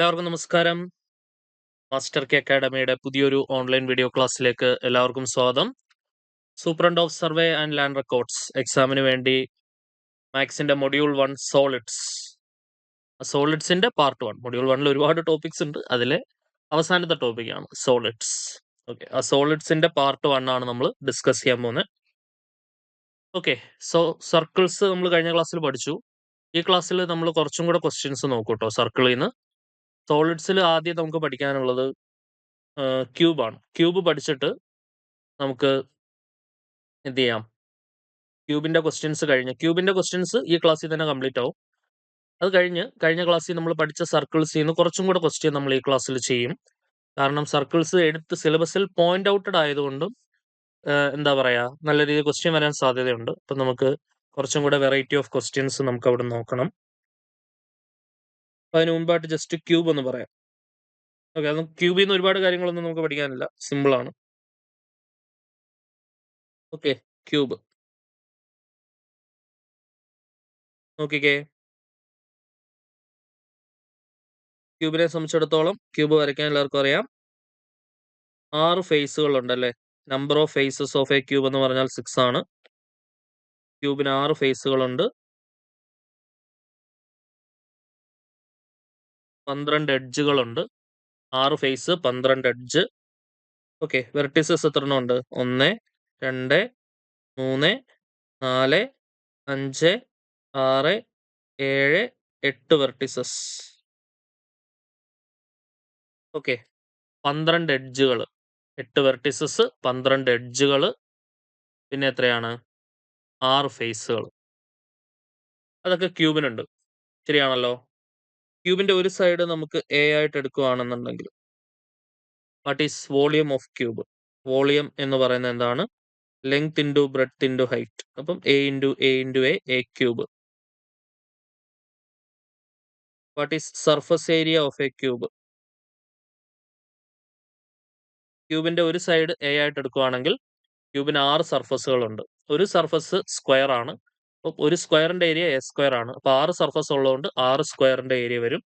എല്ലാവർക്കും നമസ്കാരം. Master K അക്കാഡമിയുടെ പുതിയൊരു ഓൺലൈൻ വീഡിയോ ക്ലാസ്സിലേക്ക് എല്ലാവർക്കും സ്വാഗതം. Superintendent of survey and land records എക്സാമിന് വേണ്ടി മാത്സിന്റെ മൊഡ്യൂൾ 1 സോളിഡ്സിന്റെ പാർട്ട് 1. മൊഡ്യൂൾ 1 ഒരുപാട് ടോപ്പിക്സ് ഉണ്ട്. അതിലെ അവസാനത്തെ ടോപ്പിക്കാണ് സോളിഡ്സ്. ഓക്കെ, ആ സോളിഡ്സിന്റെ പാർട്ട് 1 ആണ് നമ്മൾ ഡിസ്കസ് ചെയ്യാൻ പോകുന്നത്. ഓക്കെ, സോ സർക്കിൾസ് നമ്മൾ കഴിഞ്ഞ ക്ലാസ്സിൽ പഠിച്ചു. ഈ ക്ലാസ്സിൽ നമ്മൾ കുറച്ചും കൂടെ ക്വസ്റ്റ്യൻസ് നോക്കൂ കേട്ടോ. സർക്കിളിൽ നിന്ന് സോളിഡ്സിൽ ആദ്യം നമുക്ക് പഠിക്കാനുള്ളത് ക്യൂബാണ്. ക്യൂബ് പഠിച്ചിട്ട് നമുക്ക് എന്ത് ചെയ്യാം, ക്യൂബിന്റെ ക്വസ്റ്റ്യൻസ് ഈ ക്ലാസ്സിൽ തന്നെ കംപ്ലീറ്റ് ആവും. അത് കഴിഞ്ഞ ക്ലാസ്സിൽ നമ്മൾ പഠിച്ച സർക്കിൾസിൽ നിന്ന് കുറച്ചും കൂടെ ക്വസ്റ്റ്യൻ നമ്മൾ ഈ ക്ലാസ്സിൽ ചെയ്യും. കാരണം സർക്കിൾസ് എടുത്ത് സിലബസിൽ പോയിന്റ് ഔട്ടഡ് ആയതുകൊണ്ടും എന്താ പറയാ, നല്ല രീതിയിൽ ക്വസ്റ്റ്യൻ വരാൻ സാധ്യതയുണ്ട്. അപ്പം നമുക്ക് കുറച്ചും കൂടെ വെറൈറ്റി ഓഫ് ക്വസ്റ്റ്യൻസ് നമുക്ക് അവിടെ നോക്കണം. അപ്പം അതിന് മുമ്പായിട്ട് ജസ്റ്റ് ക്യൂബ് എന്ന് പറയാം. ഓക്കെ, അത് ക്യൂബിൽ നിന്ന് ഒരുപാട് കാര്യങ്ങളൊന്നും നമുക്ക് പഠിക്കാനില്ല, സിമ്പിൾ ആണ്. ഓക്കെ, ക്യൂബ് നോക്കിക്കേ. ക്യൂബിനെ സംബന്ധിച്ചിടത്തോളം ക്യൂബ് വരയ്ക്കാൻ എല്ലാവർക്കും അറിയാം. 6 ഫേസുകൾ ഉണ്ടല്ലേ. Number of faces of a cube എന്ന് പറഞ്ഞാൽ 6 ആണ്. ക്യൂബിന് 6 ഫേസുകളുണ്ട്, 12 എഡ്ജുകളുണ്ട്. 6 ഫേസ്, 12 എഡ്ജ്. ഓക്കെ, വെർട്ടിസസ് എത്ര എണ്ണം ഉണ്ട്? 1, 2, 3, 4, 5, 6, 7, 8 വെർട്ടിസസ്. ഓക്കെ, 12 എഡ്ജുകൾ, 8 വെർട്ടിസസ്, 12 എഡ്ജുകൾ, പിന്നെ എത്രയാണ്? 6 ഫേസുകൾ. അതൊക്കെ ക്യൂബിനുണ്ട്. ശരിയാണല്ലോ. ക്യൂബിന്റെ ഒരു സൈഡ് നമുക്ക് എ ആയിട്ട് എടുക്കുകയാണെന്നുണ്ടെങ്കിൽ what is volume of cube? Volume എന്ന് പറയുന്നത് എന്താണ്? Length into breadth into height. അപ്പം a into a cube. What is surface area of a cube? ക്യൂബിന്റെ ഒരു സൈഡ് എ ആയിട്ട് എടുക്കുകയാണെങ്കിൽ ക്യൂബിന് 6 സർഫസുകളുണ്ട്. ഒരു സർഫസ് സ്ക്വയർ ആണ്. അപ്പം ഒരു സ്ക്വയറിന്റെ ഏരിയ എ സ്ക്വയർ ആണ്. അപ്പോൾ 6 സർഫസ് ഉള്ളതുകൊണ്ട് 6 സ്ക്വയറിന്റെ ഏരിയ വരും,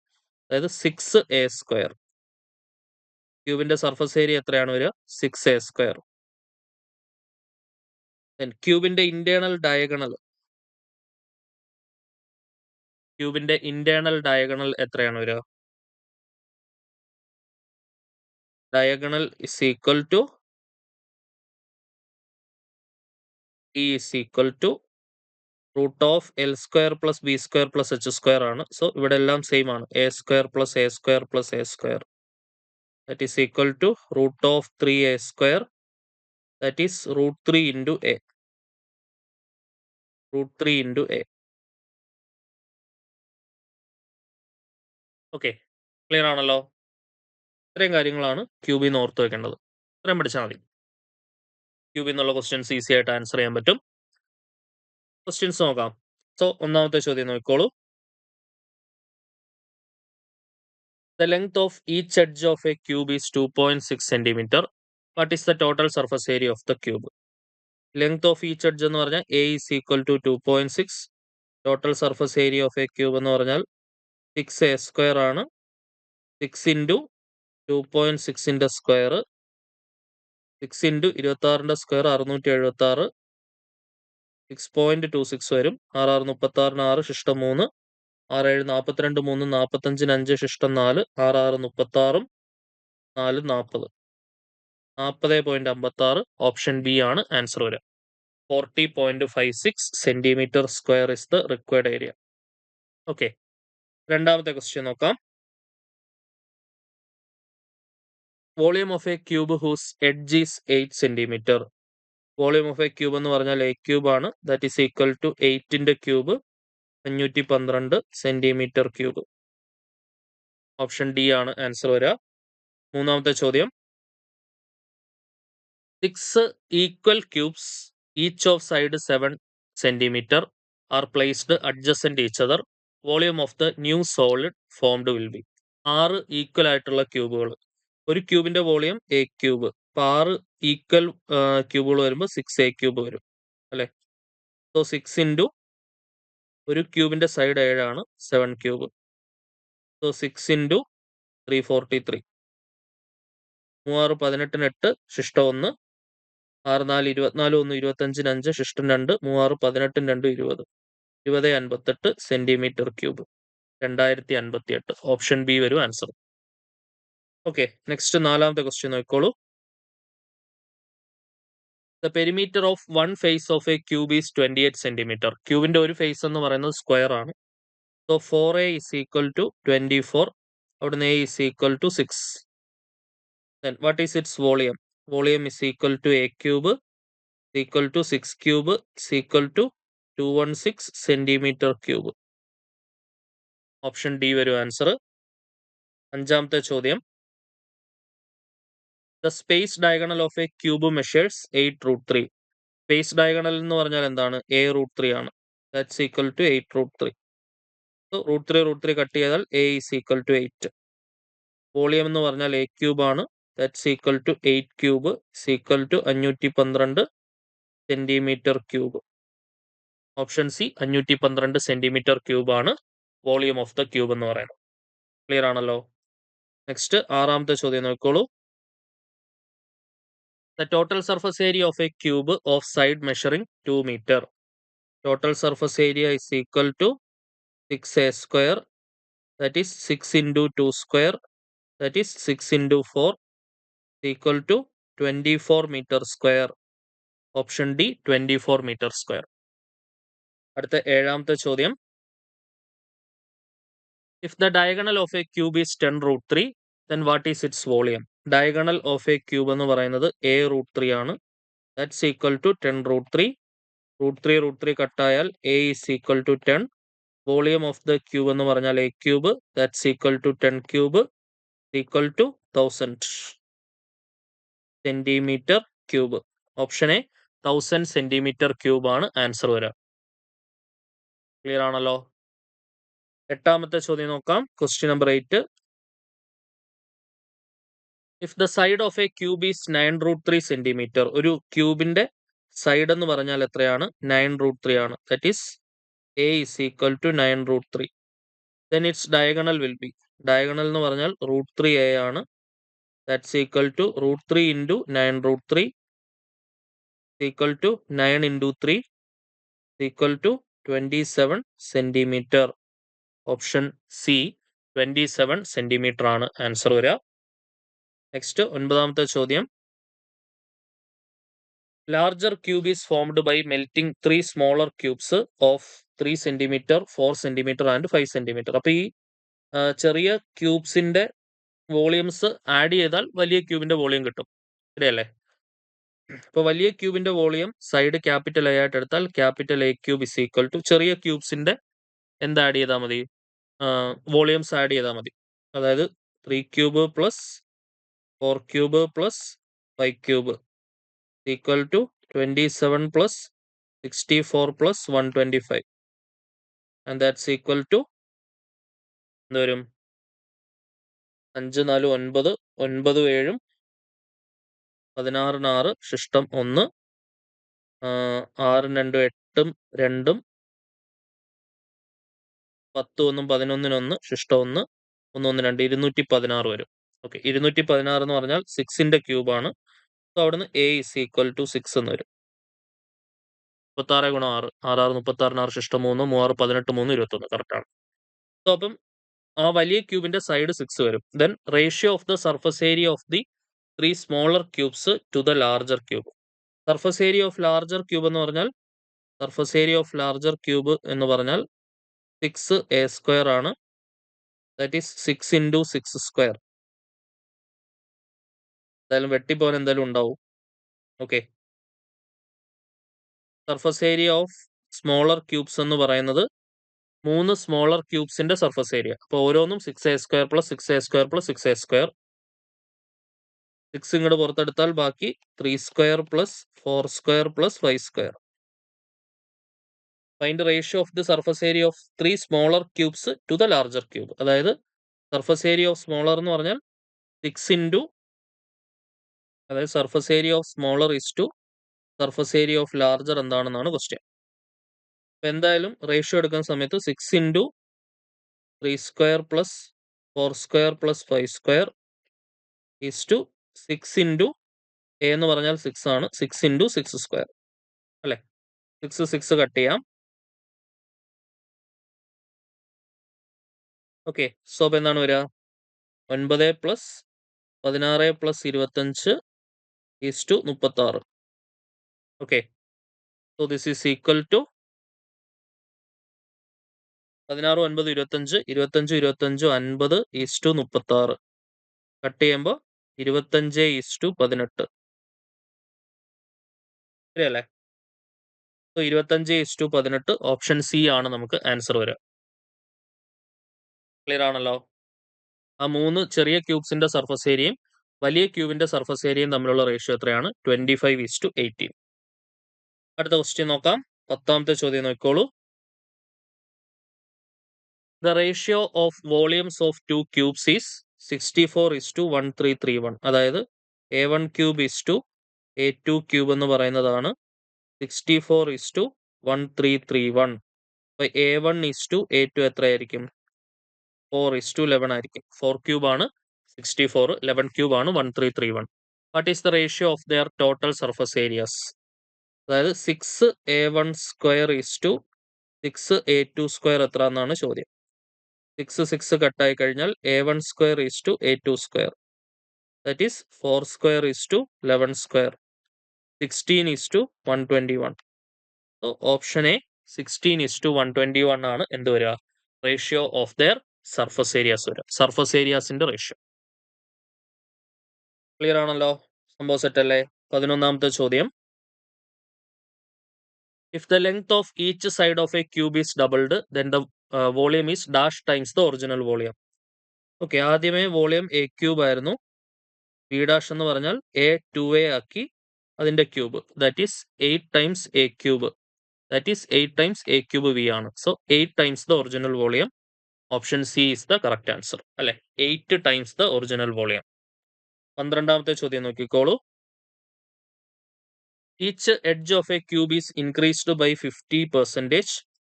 അതായത് 6a². ക്യൂബിന്റെ സർഫസ് ഏരിയ എത്രയാണ് വരിക? 6a². ക്യൂബിന്റെ ഇന്റേണൽ ഡയഗണൽ എത്രയാണ് വരിക? Diagonal is equal to root of L² plus B² plus H² ആണ്. സോ ഇവിടെ എല്ലാം സെയിം ആണ്. A² plus A² plus A². That is equal to root of 3a². That is root 3 into a. Okay, clear ആണല്ലോ. ഇത്രയും കാര്യങ്ങളാണ് ക്യൂബിൽ നിന്ന് ഓർത്ത് വെക്കേണ്ടത്. ഇത്രയും പഠിച്ചാൽ മതി. ക്യൂബിൽ നിന്നുള്ള ക്വസ്റ്റ്യൻസ് ഈസി ആയിട്ട് ആൻസർ ചെയ്യാൻ പറ്റും. ക്വസ്റ്റ്യൻസ് നോക്കാം. സോ ഒന്നാമത്തെ ചോദ്യം നോക്കിക്കോളൂ. The length of each edge of a cube is 2.6 centimeter. What is the total surface area of the cube? Length of each edge എന്ന് പറഞ്ഞാൽ A is equal to 2.6. Total surface area of a cube എന്ന് പറഞ്ഞാൽ 6a² ആണ്. 6 into 2.6ന്റെ square, 6 into 26ന്റെ square 676, 6.26 വരും. 6 6 36, 6 ശിഷ്ടം 3, 6 7 42, 3 45, 5 ശിഷ്ടം 4, 6 6 36, 4 40, 40.56. Option B ആണ് answer വരിക. 40.56 centimetre square is the required area. Okay, രണ്ടാമത്തെ ക്വസ്റ്റ്യൻ നോക്കാം. Volume of a cube whose edge is 8 centimetre. Volume of a cube എന്ന് പറഞ്ഞാൽ എ ക്യൂബ് ആണ്. ദാറ്റ് ഈസ് ഈക്വൽ ടു 8ന്റെ cube 512 centimetre cube. Option D ആണ് answer വരിക. മൂന്നാമത്തെ ചോദ്യം. 6 equal cubes, each of side 7 centimeter, are placed adjacent each other. Volume of the new solid formed will be. 6 equal ആയിട്ടുള്ള ക്യൂബുകൾ. ഒരു ക്യൂബിന്റെ volume a cube. അപ്പൊ 6 equal ക്യൂബുകൾ വരുമ്പോൾ 6a³ വരും അല്ലെ. സോ 6 ഇൻറ്റു ഒരു ക്യൂബിന്റെ സൈഡ് 7 ആണ്, 7 ക്യൂബ്. So 6 into 343. 3618 8 ശിഷ്ടം 1. 64 24 1 25 5 ശിഷ്ടം 2. 36 18 2 20. 2058 സെന്റിമീറ്റർ ക്യൂബ്. 2058. ഓപ്ഷൻ ബി വരും ആൻസർ. ഓക്കെ, നെക്സ്റ്റ് 4ാമത്തെ ക്വസ്റ്റ്യൻ നോക്കിക്കോളൂ. The perimeter of one face of a cube is 28 centimetre. ക്യൂബിന്റെ ഒരു ഫേസ് എന്ന് പറയുന്നത് സ്ക്വയർ ആണ്. So 4a is equal to 24. അവിടുന്ന് a is equal to 6. Then what is its volume? Volume is equal to a cube is equal to 6 cube is equal to 216 centimetre cube. Option D വരും answer. 5ാമത്തെ ചോദ്യം. The space diagonal of a cube measures 8√3. Space diagonal എന്ന് പറഞ്ഞാൽ എന്താണ്? a√3 ആണ്. That's equal to 8√3. So √3 cut ചെയ്താൽ a is equal to 8. Volume എന്ന് പറഞ്ഞാൽ a ക്യൂബ് ആണ്. That's equal to 8 cube is equal to 512 centimetre cube. Option C 512 centimetre cube ആണ് volume of the cube എന്ന് പറയുന്നത്. ക്ലിയർ ആണല്ലോ. Next 6ാമത്തെ ചോദ്യം നോക്കിക്കോളൂ. The total surface area of a cube of side measuring 2 metre. Total surface area is equal to 6a square, that is 6 into 2 square, that is 6 into 4 is equal to 24 meter square. Option D 24 meter square. അടുത്ത 7ാമത്തെ ചോദ്യം. If the diagonal of a cube is 10√3, then what is its volume? Diagonal of a cube എന്ന് പറയുന്നത് a√3 ആണ്. That's equal to 10√3. √3 കട്ടായാൽ a is equal to 10. Volume of the cube എന്ന് പറഞ്ഞാൽ a cube, that's equal to 10 cube equal to 1000 centimetre cube. Option A 1000 centimetre cube ആണ് answer വരിക. Clear ആണല്ലോ. 8ാമത്തെ ചോദ്യം നോക്കാം. Question number 8. If the side of a cube is 9√3 centimetre. ഒരു ക്യൂബിന്റെ side എന്ന് പറഞ്ഞാൽ എത്രയാണ്? 9√3 ആണ്. That is a is equal to 9√3. then its diagonal will be, diagonal എന്ന് പറഞ്ഞാൽ √3a ആണ്. that's equal to √3 into 9√3 is equal to 9 into 3 is equal to 27 centimetre. Option C 27 centimetre ആണ് ആൻസർ വരിക. നെക്സ്റ്റ് 9ാമത്തെ ചോദ്യം. Larger cube is formed by melting 3 smaller cubes of 3 centimetre 4 centimetre and 5 centimetre. അപ്പൊ ഈ ചെറിയ ക്യൂബ്സിന്റെ volumes add ചെയ്താൽ വലിയ ക്യൂബിന്റെ വോളിയം കിട്ടും. ശരിയല്ലേ? അപ്പൊ വലിയ ക്യൂബിന്റെ വോളിയം സൈഡ് ക്യാപിറ്റൽ എ ആയിട്ട് എടുത്താൽ capital A cube is equal to ചെറിയ ക്യൂബ്സിന്റെ എന്ത് ആഡ് ചെയ്താൽ മതി? വോളിയംസ് ആഡ് ചെയ്താൽ മതി. അതായത് 3 cube plus 4 cube plus 5 cube equal to 27 plus 64 plus 125 and that's equal to എന്ത് വരും? 5 4 9 9 7 16 6 ശിഷ്ടം 1 6 2 8 2 10 1 11 1 ശിഷ്ടം 1 1 1 2 216 വരും. ഓക്കെ, 216 എന്ന് പറഞ്ഞാൽ 6ന്റെ ക്യൂബ് ആണ്. സോ അവിടുന്ന് a is equal to 6 എന്ന് വരും. 36 ഗുണം 6 6 6 36 6 ശിഷ്ടം 3 3 18 3 21 കറക്റ്റ് ആണ്. സോ അപ്പം ആ വലിയ ക്യൂബിന്റെ സൈഡ് 6 വരും. Then ratio of the surface area of the 3 smaller cubes to the larger cube. Surface area of larger cube എന്ന് പറഞ്ഞാൽ surface area of larger cube എന്ന് പറഞ്ഞാൽ 6a സ്ക്വയർ ആണ്. That is 6 into 6 square. എന്തായാലും വെട്ടിപ്പോൻ എന്തായാലും ഉണ്ടാവും. Okay, surface area of smaller cubes എന്ന് പറയുന്നത് 3 സ്മോളർ ക്യൂബ്സിന്റെ സർഫസ് ഏരിയ. അപ്പോൾ ഓരോന്നും 6a square plus 6a square plus 6a square. 6 ഇങ്ങോട്ട് പുറത്തെടുത്താൽ ബാക്കി 3 square plus 4 square plus 5 square. Find ratio of the surface area of 3 smaller cubes to the larger cube. അതായത് surface area of smaller എന്ന് പറഞ്ഞാൽ 6 into, അതായത് surface area of smaller is to surface area of larger എന്താണെന്നാണ് question. അപ്പൊ എന്തായാലും ratio എടുക്കുന്ന സമയത്ത് 6 into 3 square plus 4 square plus 5 square is to 6 into a എന്ന് പറഞ്ഞാൽ 6 ആണ്. 6 ഇൻറ്റു 6 സ്ക്വയർ അല്ലേ? 6 കട്ട് ചെയ്യാം. ഓക്കെ, സോ അപ്പോൾ എന്താണ് വരിക? 9 plus 16 plus 25 is to 36. Okay, so this is equal to 16 9 25 25 25 50 is to 36. Cut ചെയ്യുമ്പോൾ 25 ഈസ് ടു 18 ശരിയല്ലേ? So 25 is to 18 option C ആണ് നമുക്ക് ആൻസർ വരിക. ക്ലിയർ ആണല്ലോ? ആ 3 ചെറിയ ക്യൂബ്സിന്റെ സർഫസ് ഏരിയയും വലിയ ക്യൂബിന്റെ സർഫസ് ഏരിയയും തമ്മിലുള്ള റേഷ്യോ എത്രയാണ്? 25:18. അടുത്ത ക്വസ്റ്റ്യൻ നോക്കാം. 10ാമത്തെ ചോദ്യം നോക്കിക്കോളൂ. The ratio of volumes of 2 cubes is 64:1331. അതായത് A1 cube is to A2 cube എന്ന് പറയുന്നതാണ് 64:1331. അപ്പോൾ A1 ഈസ് ടു A2 എത്രയായിരിക്കും? 4:11 ആയിരിക്കും. 4 ക്യൂബ് ആണ് 64, 11 ക്യൂബ് ആണ് 1331. What is the ratio of there total surface areas? അതായത് 6A1 square is to 6A2 square എത്ര എന്നാണ് ചോദ്യം. 6 കട്ടായി കഴിഞ്ഞാൽ A1 square is to A2 square, that is 4 square is to 11 square, 16:121. So option A 16:121 ആണ് എന്ത് വരിക? Ratio of their surface areas വരിക. സർഫസ് ഏരിയാസിന്റെ റേഷ്യോ. ക്ലിയർ ആണല്ലോ? സംഭവം സെറ്റ് അല്ലേ? 11ാമത്തെ ചോദ്യം. If the length of each side of a cube is doubled, then the volume is dash times the original volume. Okay, ആദ്യമേ വോളിയം എ ക്യൂബ് ആയിരുന്നു. B dash എന്ന് പറഞ്ഞാൽ A2A ആക്കി അതിന്റെ cube, that is 8 times a cube, that is 8 times a cube V ആണ്. So 8 times the original volume. Option C is the correct answer അല്ലെ? 8 times the original volume. 12ാമത്തെ ചോദ്യം നോക്കിക്കോളൂ. Each edge of a cube is increased by 50%.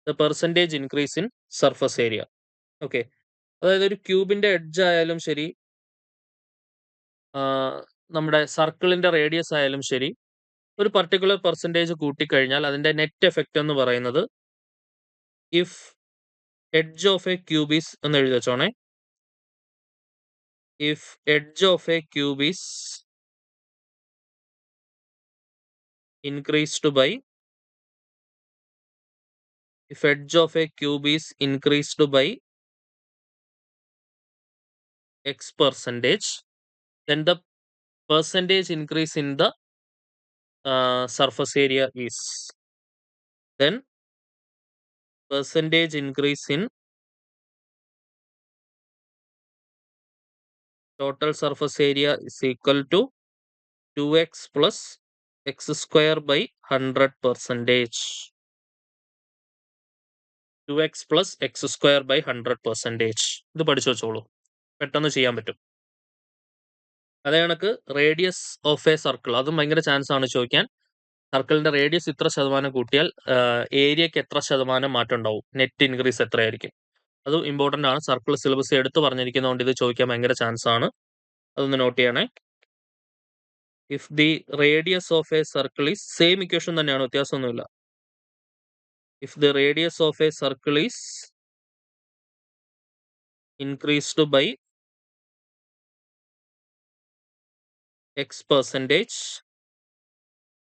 The percentage increase in surface area. Okay, അതായത് ഒരു ക്യൂബിന്റെ edge ആയാലും ശരി, നമ്മുടെ സർക്കിളിന്റെ റേഡിയസ് ആയാലും ശരി, ഒരു പർട്ടിക്കുലർ പെർസെൻറ്റേജ് കൂട്ടിക്കഴിഞ്ഞാൽ അതിന്റെ നെറ്റ് എഫക്റ്റ് എന്ന് പറയുന്നത് if edge of a cube is എന്ന് എഴുതി വെച്ചോണേ. If edge of a cube is increased by if edge of a cube is increased by x percentage, then the percentage increase in the surface area is, then percentage increase in total surface area is equal to 2x plus x square by 100%. 2x plus x square by 100%. ഇത് പഠിച്ചു വെച്ചോളൂ, പെട്ടെന്ന് ചെയ്യാൻ പറ്റും. അതേ കണക്ക് radius of a circle, അതും ഭയങ്കര ചാൻസ് ആണ് ചോദിക്കാൻ. സർക്കിളിന്റെ റേഡിയസ് ഇത്ര ശതമാനം കൂട്ടിയാൽ ഏരിയക്ക് എത്ര ശതമാനം മാറ്റം ഉണ്ടാവും, നെറ്റ് ഇൻക്രീസ് എത്രയായിരിക്കും? അതും ഇമ്പോർട്ടന്റ് ആണ്. സർക്കിൾ സിലബസ് എടുത്ത് പറഞ്ഞിരിക്കുന്നതുകൊണ്ട് ഇത് ചോദിക്കാൻ ഭയങ്കര ചാൻസ് ആണ്. അതൊന്ന് നോട്ട് ചെയ്യണേ. If the radius of a circle is, same equation തന്നെയാണ്, വ്യത്യാസമൊന്നുമില്ല. If the radius of a circle is increased by x percentage,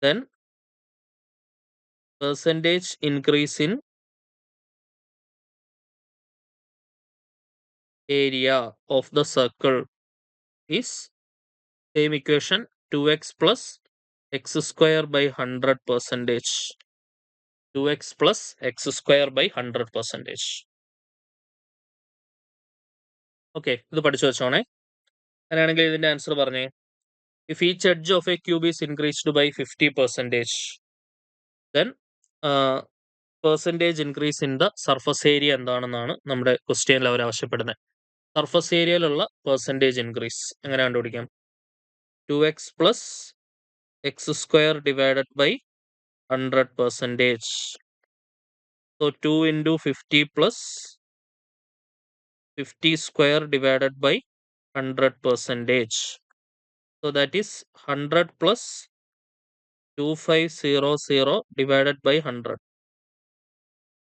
then percentage increase in area of the circle is same equation, 2x plus x square by 100%. 2x plus x square by 100%. Okay, ഇത് പഠിച്ചു വെച്ചോണേ. അങ്ങനെയാണെങ്കിൽ ഇതിന്റെ answer പറഞ്ഞേ. If each edge of a cube is increased by 50%, then percentage increase in the surface area എന്താണെന്നാണ് നമ്മുടെ ക്വസ്റ്റ്യനിൽ അവർ ആവശ്യപ്പെടുന്നത്. സർഫസ് ഏരിയയിലുള്ള പെർസെൻറ്റേജ് ഇൻക്രീസ് എങ്ങനെ കണ്ടുപിടിക്കാം? 2x plus x square divided by 100%. So 2 into 50 plus 50 square divided by 100%. So that is 100 plus 2500 divided by 100.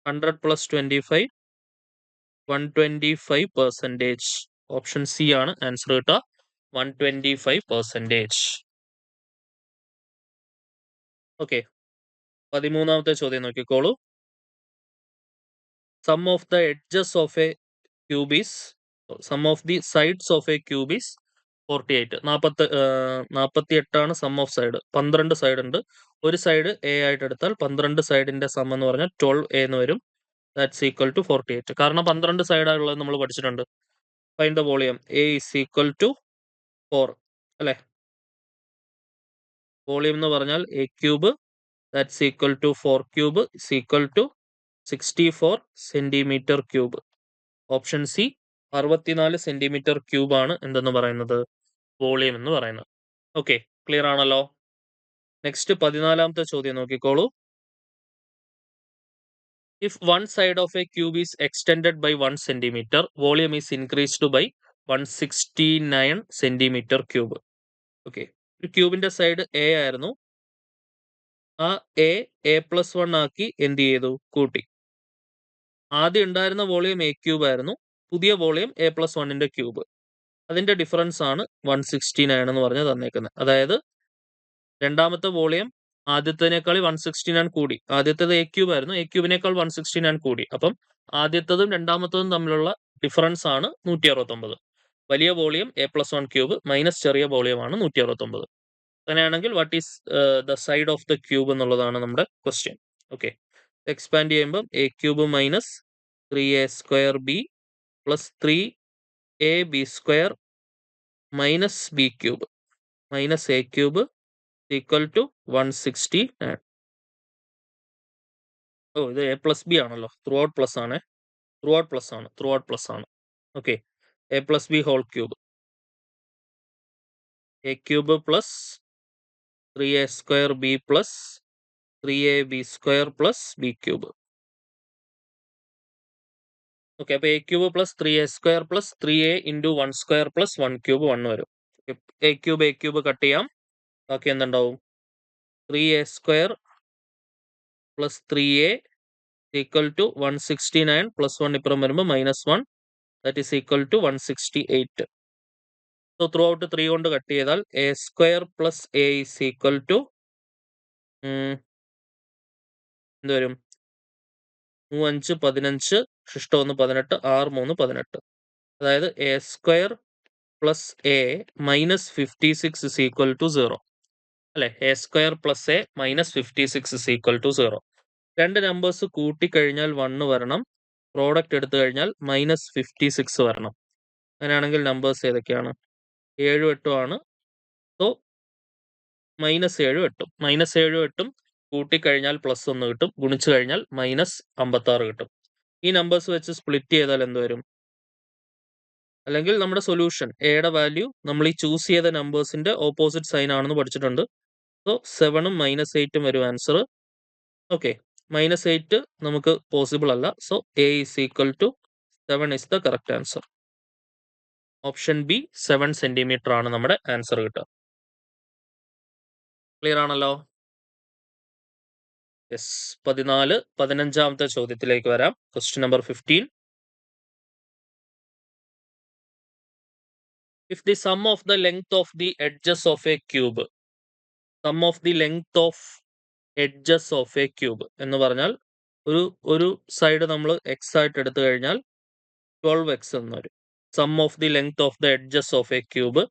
100 plus 25, 125%. Option C ആണ് answer കിട്ടുക. 125%. Okay, 13ാമത്തെ ചോദ്യം നോക്കിക്കോളൂ. Sum of the edges of a cube is sum of the sides of a cube is 48. 48ആണ് sum of side. 12 side ഉണ്ട്. ഒരു side A ആയിട്ട് എടുത്താൽ 12 സൈഡിന്റെ സം എന്ന് പറഞ്ഞാൽ 12a എന്ന് വരും. That's equal to 48. കാരണം 12 സൈഡായുള്ളത് നമ്മൾ പഠിച്ചിട്ടുണ്ട്. Find the volume. A is equal to 4 അല്ലെ. വോളിയം എന്ന് പറഞ്ഞാൽ a cube that's equal to 4 cube is equal to 64 centimetre cube. Option C 64 centimetre cube ആണ് എന്തെന്ന് പറയുന്നത്, വോളിയം എന്ന് പറയുന്നത്. ഓക്കെ, ക്ലിയർ ആണല്ലോ. നെക്സ്റ്റ് 14ാമത്തെ ചോദ്യം നോക്കിക്കോളൂ. If one side of a cube is extended by 1 centimetre, volume is increased by 169 centimetre cube. Okay, ഒരു ക്യൂബിന്റെ സൈഡ് എ ആയിരുന്നു. ആ a+1 ആക്കി എന്ത് ചെയ്തു, കൂട്ടി. ആദ്യം ഉണ്ടായിരുന്ന വോളിയം എ ക്യൂബ് ആയിരുന്നു. പുതിയ വോളിയം a+1ന്റെ ക്യൂബ്. അതിന്റെ ഡിഫറൻസ് ആണ് 169 എന്ന് പറഞ്ഞ് തന്നേക്കുന്നത്. അതായത് രണ്ടാമത്തെ വോളിയം ആദ്യത്തേനേക്കാൾ 169 കൂടി. ആദ്യത്തേത് എ ക്യൂബ് ആയിരുന്നു, എ ക്യൂബിനേക്കാൾ 169 കൂടി. അപ്പം ആദ്യത്തതും രണ്ടാമത്തതും തമ്മിലുള്ള ഡിഫറൻസ് ആണ് 169. വലിയ വോളിയം a+1 ക്യൂബ് മൈനസ് ചെറിയ വോളിയം ആണ് 169. അങ്ങനെയാണെങ്കിൽ what is the side of the cube എന്നുള്ളതാണ് നമ്മുടെ ക്വസ്റ്റ്യൻ. ഓക്കെ, എക്സ്പാൻഡ് ചെയ്യുമ്പോൾ a cube minus 3a² b plus 3ab² minus b cube minus a cube equal to 169. ഓ, ഇത് a+b ആണല്ലോ. Throughout plus ആണ്. Okay, a+b whole cube. A cube plus 3a² b plus 3ab² plus b cube. Okay, അപ്പൊ a cube plus 3a² plus 3a into 1² plus 1 cube 1 വരും. A cube cut ചെയ്യാം. ബാക്കി എന്തുണ്ടാവും, 3a² plus 3a equal to 169 plus 1 ഇപ്പുറം വരുമ്പോൾ -1 that is equal to 168. So throughout 3 കൊണ്ട് cut ചെയ്താൽ a² plus a is equal to എന്ത് വരും, 5 15 ശിഷ്ടം 1 18 6 3 18. അതായത് a² plus a minus 56 is equal to 0 അല്ലെ. a² plus a minus 56 is equal to 0. രണ്ട് നമ്പേഴ്സ് കൂട്ടിക്കഴിഞ്ഞാൽ 1 വരണം. പ്രോഡക്റ്റ് എടുത്തു കഴിഞ്ഞാൽ -56 വരണം. അങ്ങനെയാണെങ്കിൽ നമ്പേഴ്സ് ഏതൊക്കെയാണ്, 7 8 ആണ്. സോ -7 8. -7 8 കൂട്ടിക്കഴിഞ്ഞാൽ +1 കിട്ടും, ഗുണിച്ചു കഴിഞ്ഞാൽ -56 കിട്ടും. ഈ നമ്പേഴ്സ് വെച്ച് സ്പ്ലിറ്റ് ചെയ്താൽ എന്ത് വരും, അല്ലെങ്കിൽ നമ്മുടെ സൊല്യൂഷൻ എയുടെ വാല്യൂ നമ്മൾ ഈ ചൂസ് ചെയ്ത നമ്പേഴ്സിന്റെ ഓപ്പോസിറ്റ് സൈൻ ആണെന്ന് പഠിച്ചിട്ടുണ്ട്. സോ 7ഉം -8ഉം വരും ആൻസർ. ഓക്കെ, -8 നമുക്ക് പോസിബിൾ അല്ല. So a is equal to 7 is the correct answer. Option B 7 centimetre ആണ് നമ്മുടെ ആൻസർ കിട്ടുക. ക്ലിയർ ആണല്ലോ. യെസ്, 15ാമത്തെ ചോദ്യത്തിലേക്ക് വരാം. Question number 15. If the sum of the length of the edges of a cube, sum of the length of edges of a cube എന്ന് പറഞ്ഞാൽ ഒരു side നമ്മൾ എക്സ് ആയിട്ട് എടുത്തു കഴിഞ്ഞാൽ 12x എന്ന് വരും. Sum of the length of the edges of a cube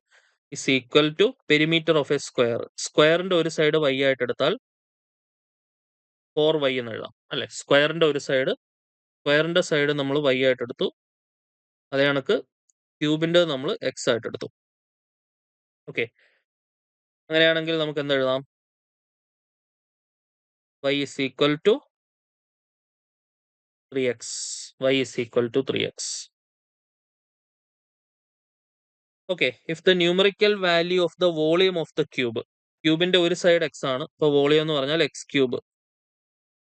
is equal to perimeter of a square. സ്ക്വയറിന്റെ ഒരു സൈഡ് y ആയിട്ട് എടുത്താൽ 4y എന്ന് എഴുതാം അല്ലെ. സ്ക്വയറിന്റെ സൈഡ് നമ്മൾ y ആയിട്ട് എടുത്തു. അതേ കണക്ക് ക്യൂബിന്റെ നമ്മൾ x ആയിട്ട് എടുത്തു. ഓക്കെ, അങ്ങനെയാണെങ്കിൽ നമുക്ക് എന്ത് എഴുതാം, y is equal to 3x. y is equal to 3x. Okay, if the numerical value of the volume of the cube, ക്യൂബിന്റെ ഒരു സൈഡ് x ആണ്, അപ്പോൾ വോളിയം എന്ന് പറഞ്ഞാൽ x cube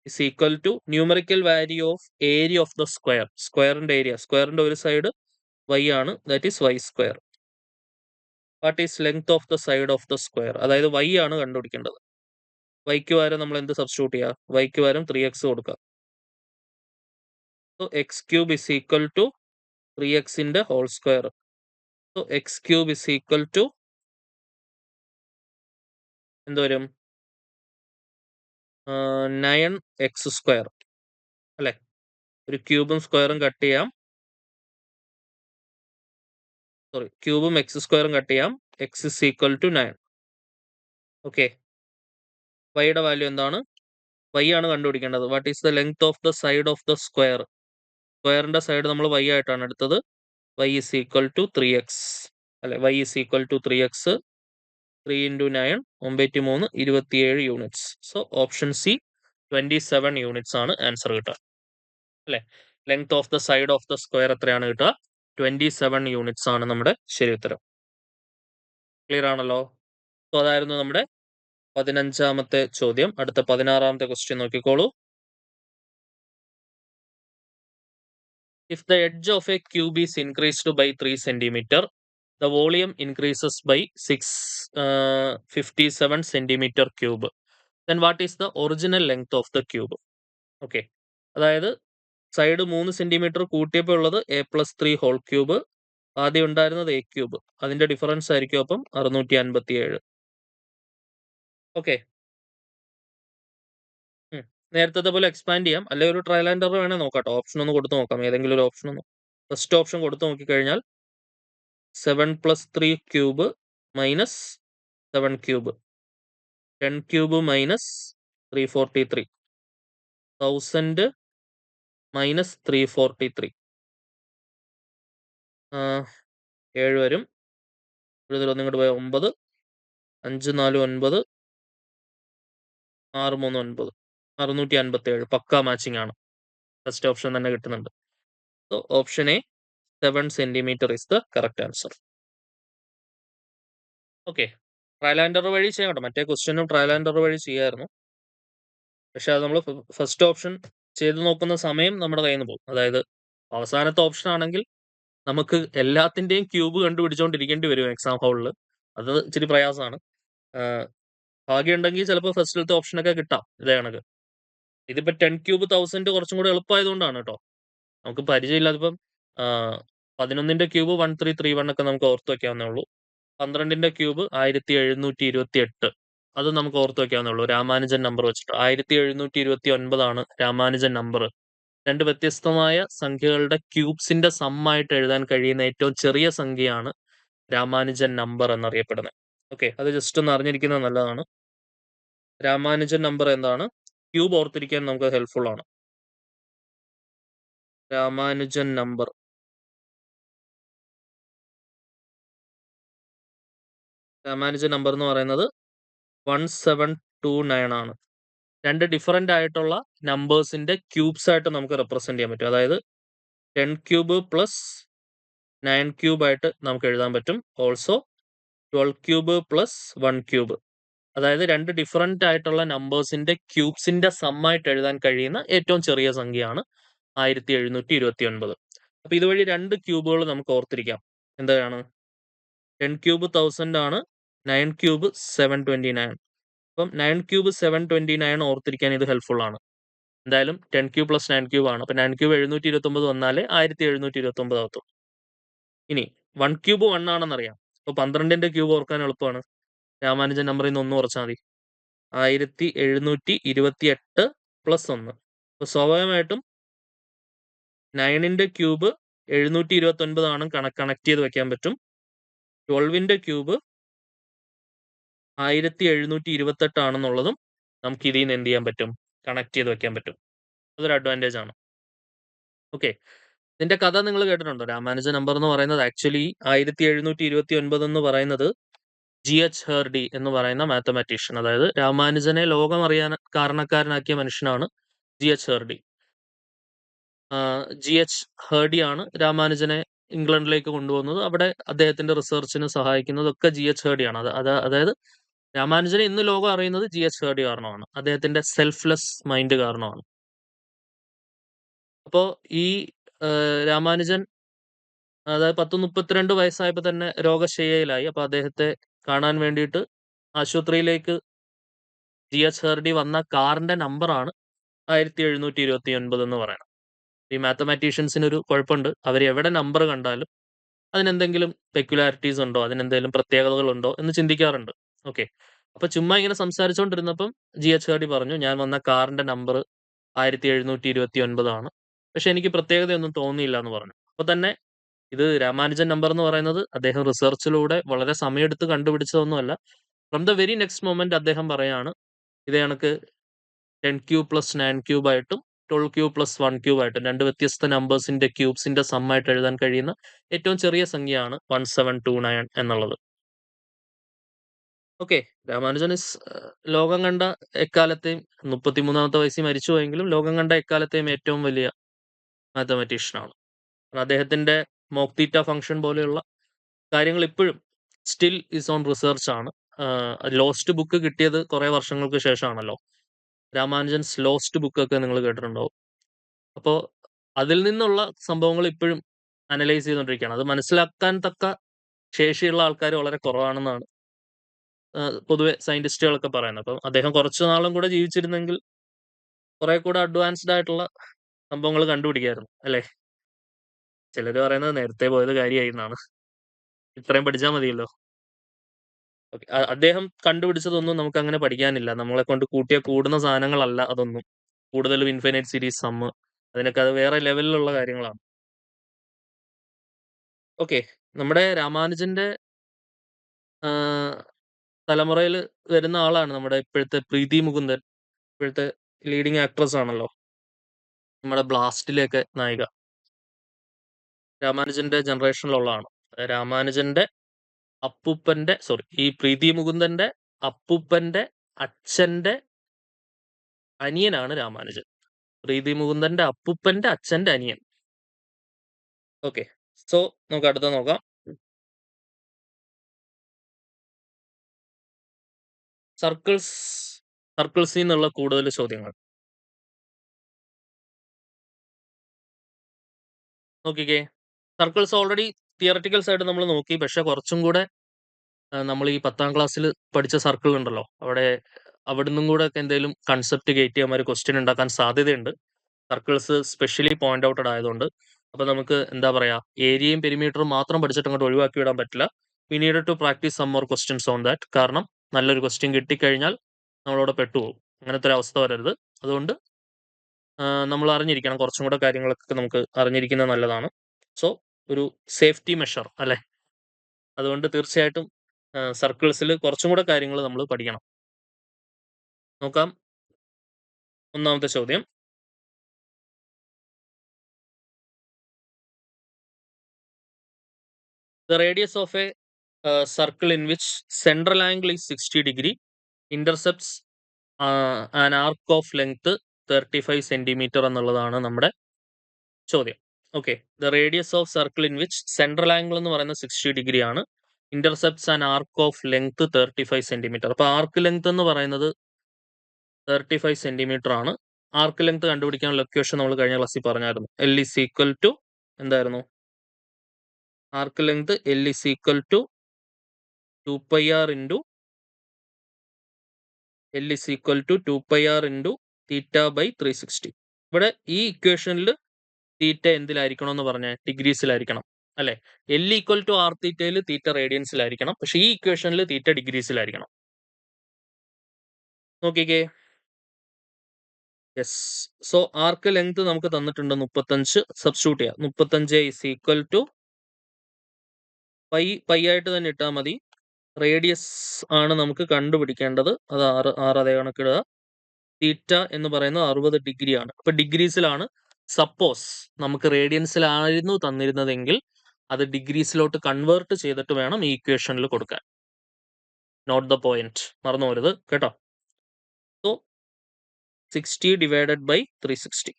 is equal to numerical value of area of the square. സ്ക്വയറിന്റെ area, സ്ക്വയറിന്റെ ഒരു side y ആണ്, that is y square. What is length of the side of the square? അതായത് y ആണ് കണ്ടുപിടിക്കേണ്ടത്. വൈക്ക് പകരം നമ്മൾ എന്ത് സബ്സ്റ്റിറ്റ്യൂട്ട് ചെയ്യുക? വൈക്ക് പകരം 3x കൊടുക്കുക. So x cube is equal to 3x whole square. So x cube is equal to എന്ത് വരും? 9x സ്ക്വയർ അല്ലെ? ഒരു ക്യൂബും സ്ക്വയറും കട്ട് ചെയ്യാം. ക്യൂബും എക്സ് സ്ക്വയറും കട്ട് ചെയ്യാം. X is equal to 9. Okay, വൈയുടെ വാല്യൂ എന്താണ്? y ആണ് കണ്ടുപിടിക്കേണ്ടത്. What is the length of the side of the square? സ്ക്വയറിന്റെ സൈഡ് നമ്മൾ y ആയിട്ടാണ് എടുത്തത്. y is equal to 3x അല്ലെ? y is equal to 3x. 3 into 9 93 27 units. So option C 27 units ആണ് ആൻസർ കിട്ടുക അല്ലെ? Length of the side of the square എത്രയാണ് കിട്ടുക? 27 യൂണിറ്റ്സ് ആണ് നമ്മുടെ ശരി ഉത്തരം. ക്ലിയർ ആണല്ലോ? സോ അതായിരുന്നു നമ്മുടെ 15ാമത്തെ ചോദ്യം. അടുത്ത 16ാമത്തെ ക്വസ്റ്റ്യൻ നോക്കിക്കോളൂ. If the edge of a cube is increased by 3 centimeter, the volume increases by 657 centimeter cube. Then what is the original length of the cube? Okay, അതായത് സൈഡ് 3 സെന്റിമീറ്റർ കൂട്ടിയപ്പോൾ ഉള്ളത് a+3 whole cube. ആദ്യം ഉണ്ടായിരുന്നത് a cube. അതിന്റെ difference ആയിരിക്കും അപ്പം 657. Okay, നേരത്തെ പോലെ expand ചെയ്യാം, അല്ലെങ്കിൽ ഒരു ട്രയൽ ആൻഡ് എറർ വേണേ നോക്കാട്ടോ. ഓപ്ഷൻ ഒന്ന് കൊടുത്ത് നോക്കാം, ഏതെങ്കിലും ഒരു ഓപ്ഷൻ ഒന്ന്. ഫസ്റ്റ് ഓപ്ഷൻ കൊടുത്ത് നോക്കിക്കഴിഞ്ഞാൽ 7 + 3 cube minus 7 cube, 10 cube minus 343, 1000 minus 343, 7 വരും. ഇതിലൊന്നും ഇങ്ങോട്ട് പോയ 9, 5 4 9, 6 3 9, 657. പക്കാ മാച്ചിങ് ആണ്. ഫസ്റ്റ് ഓപ്ഷൻ തന്നെ കിട്ടുന്നുണ്ട്. So option A 7 centimetre is the correct answer. Okay, trial and error വഴി ചെയ്യാം കേട്ടോ. മറ്റേ ക്വസ്റ്റ്യനും ട്രയൽ ആൻഡ് എറർ വഴി ചെയ്യായിരുന്നു. പക്ഷെ അത് നമ്മൾ ഫസ്റ്റ് ഓപ്ഷൻ ചെയ്ത് നോക്കുന്ന സമയം നമ്മുടെ കയ്യിൽ നിന്ന് പോകും. അതായത് അവസാനത്തെ ഓപ്ഷൻ ആണെങ്കിൽ നമുക്ക് എല്ലാത്തിന്റെയും ക്യൂബ് കണ്ടുപിടിച്ചുകൊണ്ടിരിക്കേണ്ടി വരും എക്സാം ഹാളിൽ. അത് ഇച്ചിരി പ്രയാസമാണ്. ഭാഗ്യം ഉണ്ടെങ്കിൽ ചിലപ്പോൾ ഫസ്റ്റിലത്തെ ഓപ്ഷനൊക്കെ കിട്ടാം ഇതേ കണക്ക്. ഇതിപ്പോ 10 ക്യൂബ് 1000 കുറച്ചും കൂടെ എളുപ്പമായതുകൊണ്ടാണ് കേട്ടോ. നമുക്ക് പരിചയമില്ലാതെ ഇപ്പം 11ന്റെ ക്യൂബ് 1331 ഒക്കെ നമുക്ക് ഓർത്ത് വെക്കാവുന്നേ ഉള്ളൂ. 12ന്റെ ക്യൂബ് 1728, അത് നമുക്ക് ഓർത്ത് വെക്കാവുന്നേ ഉള്ളൂ. രാമാനുജൻ നമ്പർ വെച്ചിട്ട് 1729 ആണ് രാമാനുജൻ നമ്പർ. രണ്ട് വ്യത്യസ്തമായ സംഖ്യകളുടെ ക്യൂബ്സിന്റെ സമ്മായിട്ട് എഴുതാൻ കഴിയുന്ന ഏറ്റവും ചെറിയ സംഖ്യയാണ് രാമാനുജൻ നമ്പർ എന്നറിയപ്പെടുന്നത്. ഓക്കെ, അത് ജസ്റ്റ് ഒന്ന് അറിഞ്ഞിരിക്കുന്നത് നല്ലതാണ്. രാമാനുജൻ നമ്പർ എന്താണ്? ക്യൂബ് ഓർത്തിരിക്കാൻ നമുക്ക് ഹെൽപ്ഫുൾ ആണ്. രാമാനുജൻ നമ്പർ എന്ന് പറയുന്നത് 1729 ആണ്. രണ്ട് ഡിഫറെന്റ് ആയിട്ടുള്ള നമ്പേഴ്സിന്റെ ക്യൂബ്സ് ആയിട്ട് നമുക്ക് റെപ്രസെന്റ് ചെയ്യാൻ പറ്റും. അതായത് 10 ക്യൂബ് പ്ലസ് 9 ക്യൂബ് ആയിട്ട് നമുക്ക് എഴുതാൻ പറ്റും. Also 12 cube plus 1 cube. അതായത് രണ്ട് ഡിഫറെന്റ് ആയിട്ടുള്ള നമ്പേഴ്സിന്റെ ക്യൂബ്സിന്റെ സമ്മായിട്ട് എഴുതാൻ കഴിയുന്ന ഏറ്റവും ചെറിയ സംഖ്യയാണ് 1729. അപ്പൊ ഇതുവഴി രണ്ട് ക്യൂബുകൾ നമുക്ക് ഓർത്തിരിക്കാം. എന്താണ്? 10 ക്യൂബ് 1000 ആണ്, 9 ക്യൂബ് 729. അപ്പം 9 ക്യൂബ് 729 ഓർത്തിരിക്കാൻ ഇത് ഹെൽപ്ഫുൾ ആണ്. എന്തായാലും 10 ക്യൂബ് പ്ലസ് 9 ക്യൂബ് ആണ്. അപ്പൊ 9 ക്യൂബ് 729 വന്നാലേ 1729 ആവത്തുള്ളൂ. ഇനി 1 ക്യൂബ് 1 ആണെന്നറിയാം. അപ്പൊ 12ന്റെ ക്യൂബ് ഓർക്കാൻ എളുപ്പമാണ്. രാമാനുജൻ നമ്പറിൽ നിന്ന് 1 കുറച്ചാൽ മതി. 1728 പ്ലസ് 1. അപ്പൊ സ്വാഭാവികമായിട്ടും 9ന്റെ ക്യൂബ് 729 ആണ് കണക്ട് ചെയ്ത് വെക്കാൻ പറ്റും. 12ന്റെ ക്യൂബ് 1728 ആണെന്നുള്ളതും നമുക്ക് ഇതിൽ നിന്ന് എന്ത് ചെയ്യാൻ പറ്റും? കണക്ട് ചെയ്ത് വെക്കാൻ പറ്റും. അതൊരു അഡ്വാൻറ്റേജ് ആണ്. ഓക്കെ, ഇതിന്റെ കഥ നിങ്ങൾ കേട്ടിട്ടുണ്ടോ? രാമാനുജൻ നമ്പർ എന്ന് പറയുന്നത് ആക്ച്വലി 1729 എന്ന് പറയുന്നത് GH ഹെർഡി എന്ന് പറയുന്ന മാത്തമാറ്റീഷ്യൻ, അതായത് രാമാനുജനെ ലോകം അറിയാൻ കാരണക്കാരനാക്കിയ മനുഷ്യനാണ് GH ഹെർഡി. GH ഹെർഡി ആണ് രാമാനുജനെ ഇംഗ്ലണ്ടിലേക്ക് കൊണ്ടുപോകുന്നത്. അവിടെ അദ്ദേഹത്തിന്റെ റിസർച്ചിന് സഹായിക്കുന്നതൊക്കെ GH ഹെർഡി ആണ്. അതായത് രാമാനുജനെ ഇന്ന് ലോകം അറിയുന്നത് GH ഹെർഡി കാരണമാണ്. അദ്ദേഹത്തിന്റെ സെൽഫ്ലെസ് മൈൻഡ് കാരണമാണ്. അപ്പോ ഈ രാമാനുജൻ അതായത് 10-32 വയസ്സായപ്പോൾ തന്നെ രോഗശയ്യയിലായി. അപ്പോൾ അദ്ദേഹത്തെ കാണാൻ വേണ്ടിയിട്ട് ആശുപത്രിയിലേക്ക് GH ഹെർഡി വന്ന കാറിന്റെ നമ്പറാണ് 1729 എന്ന് പറയുന്നത്. ഈ മാത്തമാറ്റീഷ്യൻസിന് ഒരു കുഴപ്പമുണ്ട്. അവർ എവിടെ നമ്പർ കണ്ടാലും അതിനെന്തെങ്കിലും പെക്യുലാരിറ്റീസ് ഉണ്ടോ, അതിനെന്തെങ്കിലും പ്രത്യേകതകളുണ്ടോ എന്ന് ചിന്തിക്കാറുണ്ട്. ഓക്കെ. അപ്പൊ ചുമ്മാ ഇങ്ങനെ സംസാരിച്ചുകൊണ്ടിരുന്നപ്പം GH ഹെർഡി പറഞ്ഞു, ഞാൻ വന്ന കാറിന്റെ നമ്പർ 1729 ആണ്. പക്ഷെ എനിക്ക് പ്രത്യേകതയൊന്നും തോന്നിയില്ല എന്ന് പറഞ്ഞു. അപ്പൊ തന്നെ ഇത് രാമാനുജൻ നമ്പർ എന്ന് പറയുന്നത് അദ്ദേഹം റിസർച്ചിലൂടെ വളരെ സമയമെടുത്ത് കണ്ടുപിടിച്ചതൊന്നുമല്ല. From the very next moment അദ്ദേഹം പറയാണ്, ഇത് കണക്ക് 10³ + 9³ ആയിട്ടും 12³ + 1³ ആയിട്ടും രണ്ട് വ്യത്യസ്ത നമ്പേഴ്സിന്റെ ക്യൂബ്സിന്റെ സമ്മായിട്ട് എഴുതാൻ കഴിയുന്ന ഏറ്റവും ചെറിയ സംഖ്യയാണ് 1729 എന്നുള്ളത്. ഓക്കെ. രാമാനുജൻ ഇസ് ലോകം കണ്ട എക്കാലത്തെയും 33ാമത്തെ വയസ്സിൽ മരിച്ചുപോയെങ്കിലും ലോകം കണ്ട എക്കാലത്തെയും ഏറ്റവും വലിയ മാത്തമാറ്റീഷ്യനാണ്. അദ്ദേഹത്തിന്റെ മോക്ക് തീറ്റ ഫംഗ്ഷൻ പോലെയുള്ള കാര്യങ്ങൾ ഇപ്പോഴും സ്റ്റിൽ ഈസ് ഓൺ റിസർച്ച് ആണ്. ലോസ്റ്റ് ബുക്ക് കിട്ടിയത് കുറെ വർഷങ്ങൾക്ക് ശേഷമാണല്ലോ. രാമാനുജൻസ് ലോസ്റ്റ് ബുക്കൊക്കെ നിങ്ങൾ കേട്ടിട്ടുണ്ടാവും. അപ്പോൾ അതിൽ നിന്നുള്ള സംഭവങ്ങൾ ഇപ്പോഴും അനലൈസ് ചെയ്തുകൊണ്ടിരിക്കുകയാണ്. അത് മനസ്സിലാക്കാൻ തക്ക ശേഷിയുള്ള ആൾക്കാർ വളരെ കുറവാണെന്നാണ് പൊതുവെ സയന്റിസ്റ്റുകളൊക്കെ പറയുന്നത്. അപ്പം അദ്ദേഹം കുറച്ചു നാളും കൂടെ ജീവിച്ചിരുന്നെങ്കിൽ കുറെ കൂടെ അഡ്വാൻസ്ഡ് ആയിട്ടുള്ള സംഭവങ്ങൾ കണ്ടുപിടിക്കായിരുന്നു അല്ലേ? ചിലർ പറയുന്നത് നേരത്തെ പോയത് കാര്യമായി എന്നാണ്. ഇത്രയും പഠിച്ചാൽ മതിയല്ലോ. ഓക്കെ. അദ്ദേഹം കണ്ടുപിടിച്ചതൊന്നും നമുക്ക് അങ്ങനെ പഠിക്കാനില്ല. നമ്മളെ കൊണ്ട് കൂട്ടിയാൽ കൂടുന്ന സാധനങ്ങളല്ല അതൊന്നും. കൂടുതലും ഇൻഫിനിറ്റ് സീരീസ് സമ്മ്, അതിനൊക്കെ അത് വേറെ ലെവലിലുള്ള കാര്യങ്ങളാണ്. ഓക്കെ. നമ്മുടെ രാമാനുജന്റെ തലമുറയിൽ വരുന്ന ആളാണ് നമ്മുടെ ഇപ്പോഴത്തെ പ്രീതി മുകുന്ദൻ. ഇപ്പോഴത്തെ ലീഡിങ് ആക്ട്രസ് ആണല്ലോ, നമ്മുടെ ബ്ലാസ്റ്റിലെയൊക്കെ നായിക. രാമാനുജന്റെ ജനറേഷനിലുള്ളതാണ്. രാമാനുജന്റെ അപ്പൂപ്പന്റെ ഈ പ്രീതി മുകുന്ദന്റെ അപ്പൂപ്പന്റെ അച്ഛന്റെ അനിയനാണ് രാമാനുജൻ. പ്രീതി മുകുന്ദന്റെ അപ്പൂപ്പന്റെ അച്ഛന്റെ അനിയൻ. ഓക്കെ. സോ നമുക്ക് അടുത്ത നോക്കാം. സർക്കിൾസിൽ നിന്നുള്ള കൂടുതൽ ചോദ്യങ്ങൾ നോക്കിക്കേ. സർക്കിൾസ് ഓൾറെഡി തിയററ്റിക്കൽ സൈഡ് നമ്മൾ നോക്കി. പക്ഷെ കുറച്ചും കൂടെ നമ്മൾ ഈ 10ാം ക്ലാസ്സിൽ പഠിച്ച സർക്കിൾ ഉണ്ടല്ലോ, അവിടുന്നും കൂടെ ഒക്കെ എന്തെങ്കിലും കൺസെപ്റ്റ് കയറ്റി അവന്മാർ ക്വസ്റ്റ്യൻ ഉണ്ടാക്കാൻ സാധ്യതയുണ്ട്. സർക്കിൾസ് സ്പെഷ്യലി പോയിന്റ് ഔട്ടഡ് ആയതുകൊണ്ട്. അപ്പൊ നമുക്ക് എന്താ പറയാ, ഏരിയയും പെരിമീറ്ററും മാത്രം പഠിച്ചിട്ട് അങ്ങോട്ട് ഒഴിവാക്കി വിടാൻ പറ്റില്ല. We need to practice some more questions on that. കാരണം നല്ലൊരു ക്വസ്റ്റ്യൻ കിട്ടിക്കഴിഞ്ഞാൽ നമ്മളവിടെ പെട്ടുപോകും. അങ്ങനത്തെ ഒരു അവസ്ഥ വരരുത്. അതുകൊണ്ട് നമ്മൾ അറിഞ്ഞിരിക്കണം. കുറച്ചും കൂടെ കാര്യങ്ങളൊക്കെ നമുക്ക് അറിഞ്ഞിരിക്കുന്നത് നല്ലതാണ്. സോ ഒരു സേഫ്റ്റി മെഷർ അല്ലെ. അതുകൊണ്ട് തീർച്ചയായിട്ടും സർക്കിൾസിൽ കുറച്ചും കൂടെ കാര്യങ്ങൾ നമ്മൾ പഠിക്കണം. നോക്കാം. ഒന്നാമത്തെ ചോദ്യം, the radius of a circle in which central angle is 60 degree intercepts an arc of length 35 centimeter എന്നുള്ളതാണ് നമ്മുടെ ചോദ്യം. Okay. The radius of circle in which central angle എന്ന് പറയുന്നത് 60 ഡിഗ്രി ആണ്. Intercepts an arc of length 35 centimetre. അപ്പൊ ആർക്ക് length എന്ന് പറയുന്നത് 35 centimetre ആണ്. ആർക്ക് ലെങ്ത് കണ്ടുപിടിക്കാനുള്ള ഇക്വേഷൻ നമ്മൾ കഴിഞ്ഞ ക്ലാസ്സിൽ പറഞ്ഞായിരുന്നു. L is equal to എന്തായിരുന്നു? ആർക്ക് length L is equal to 2πr into L is equal to 2πr into theta by 360. ഇവിടെ ഈ ഇക്വേഷനിൽ തീറ്റ എന്തിലായിരിക്കണം എന്ന് പറഞ്ഞാൽ ഡിഗ്രീസിലായിരിക്കണം അല്ലെ. L ഈക്വൽ ടു ആർ തീറ്റയിൽ തീറ്റ റേഡിയൻസിലായിരിക്കണം. പക്ഷെ ഈ ഇക്വേഷനിൽ തീറ്റ ഡിഗ്രീസിലായിരിക്കണം. നോക്കിക്കേ. യെസ്. സോ ആർക്ക് ലെങ്ത് നമുക്ക് തന്നിട്ടുണ്ട് 35. സബ്സ്റ്റിറ്റ്യൂട്ട് ചെയ്യാം. 35 is equal to പൈ ആയിട്ട് തന്നെ ഇട്ടാൽ മതി. റേഡിയസ് ആണ് നമുക്ക് കണ്ടുപിടിക്കേണ്ടത്. അത് 6 അതേ കണക്കിടുക. തീറ്റ എന്ന് പറയുന്നത് 60 ഡിഗ്രി ആണ്. അപ്പൊ ഡിഗ്രീസിലാണ്. സപ്പോസ് നമുക്ക് റേഡിയൻസിലായിരുന്നു തന്നിരുന്നതെങ്കിൽ അത് ഡിഗ്രീസിലോട്ട് കൺവേർട്ട് ചെയ്തിട്ട് വേണം ഈ ഇക്വേഷനിൽ കൊടുക്കാൻ. നോട്ട് ദ പോയിന്റ്, മറന്നു പോരുത് കേട്ടോ. So 60 divided by 360.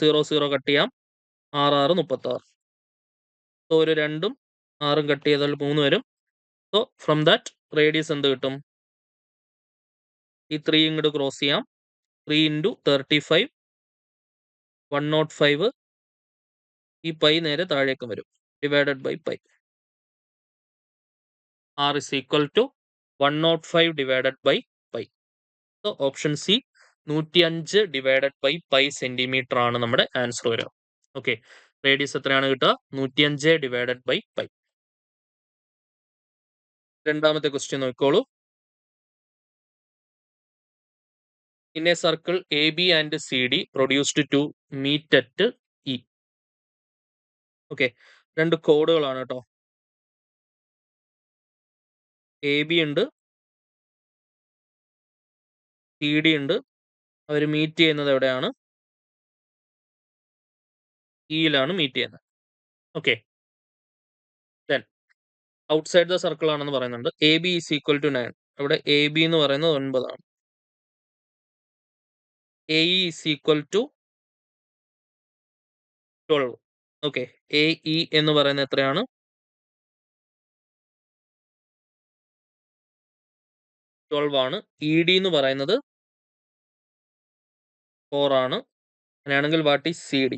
0 കട്ട് ചെയ്യാം. 6 6 36. സോ ഒരു 2ഉം 6ഉം കട്ട് ചെയ്താൽ 3 വരും. സോ ഫ്രം ദാറ്റ് റേഡിയസ് എന്ത് കിട്ടും? ഈ 3 ഇങ്ങോട്ട് ക്രോസ് ചെയ്യാം. 3 into 35 105 ഈ പൈ നേരെ താഴേക്ക് വരും. Divided by pi. R is equal to 105 divided by pi. So option C 105 divided by pi centimetre ആണ് നമ്മുടെ ആൻസർ വരിക. ഓക്കെ, റേഡിയസ് എത്രയാണ് കിട്ടുക? 105 ഡിവൈഡഡ് ബൈ പൈ. രണ്ടാമത്തെ ക്വസ്റ്റ്യൻ നോക്കിക്കോളൂ. In a circle AB and CD produced to meet at E. Okay, രണ്ട് കോഡുകളാണ് കേട്ടോ. AB ഉണ്ട്, CD ഉണ്ട്. അവർ മീറ്റ് ചെയ്യുന്നത് എവിടെയാണ്? ഇയിലാണ് മീറ്റ് ചെയ്യുന്നത്. Okay, then outside the circle ആണെന്ന് പറയുന്നുണ്ട്. AB is equal to 9. അവിടെ AB എന്ന് പറയുന്നത് 9 ആണ്. AE is equal to 12. Okay, AE എന്ന് പറയുന്നത് എത്രയാണ്? 12 ആണ്. ED എന്ന് പറയുന്നത് 4 ആണ്. അങ്ങനെയാണെങ്കിൽ വാട്ട് ഈസ് CD?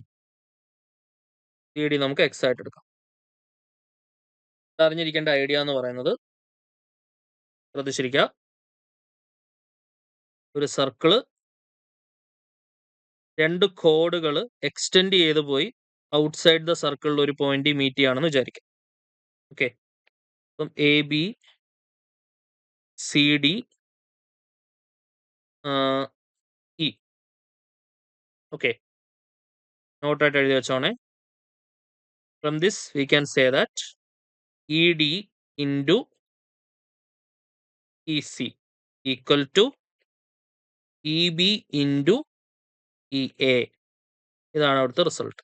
CD നമുക്ക് X ആയിട്ട് എടുക്കാം. അറിഞ്ഞിരിക്കേണ്ട ഐഡിയ എന്ന് പറയുന്നത്, ശ്രദ്ധിച്ചിരിക്കുക, ഒരു സർക്കിള് രണ്ട് കോഡുകൾ എക്സ്റ്റെൻഡ് ചെയ്ത് പോയി ഔട്ട്സൈഡ് ദ സർക്കിളിൽ ഒരു പോയിന്റ് മീറ്റ് ചെയ്യുകയാണെന്ന് വിചാരിക്കാം. ഓക്കെ, അപ്പം AB CD E. ഓക്കെ, നോട്ടായിട്ട് എഴുതി വെച്ചോണേ. From this we can say that ED into EC equal to EB into EA. ഇതാണ് അവിടുത്തെ റിസൾട്ട്.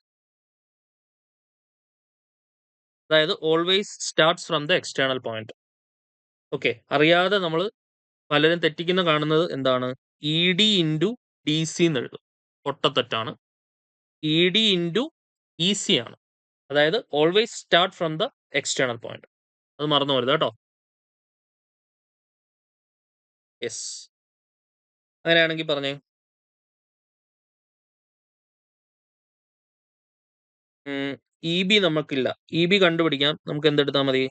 അതായത് always starts from the external point. Okay, അറിയാതെ നമ്മൾ പലരും തെറ്റിക്കുന്ന കാണുന്നത് എന്താണ്? ED ഇൻറ്റു DC എന്ന് എഴുതും. പൊട്ടത്തെറ്റാണ്. ED ഇൻറ്റു EC ആണ്. അതായത് always start from the external point. അത് മറന്നു പോരുത് കേട്ടോ. യെസ്, അങ്ങനെയാണെങ്കിൽ പറഞ്ഞേ. EB നമുക്കില്ല. EB കണ്ടുപിടിക്കാം. നമുക്ക് എന്തെടുത്താൽ മതി?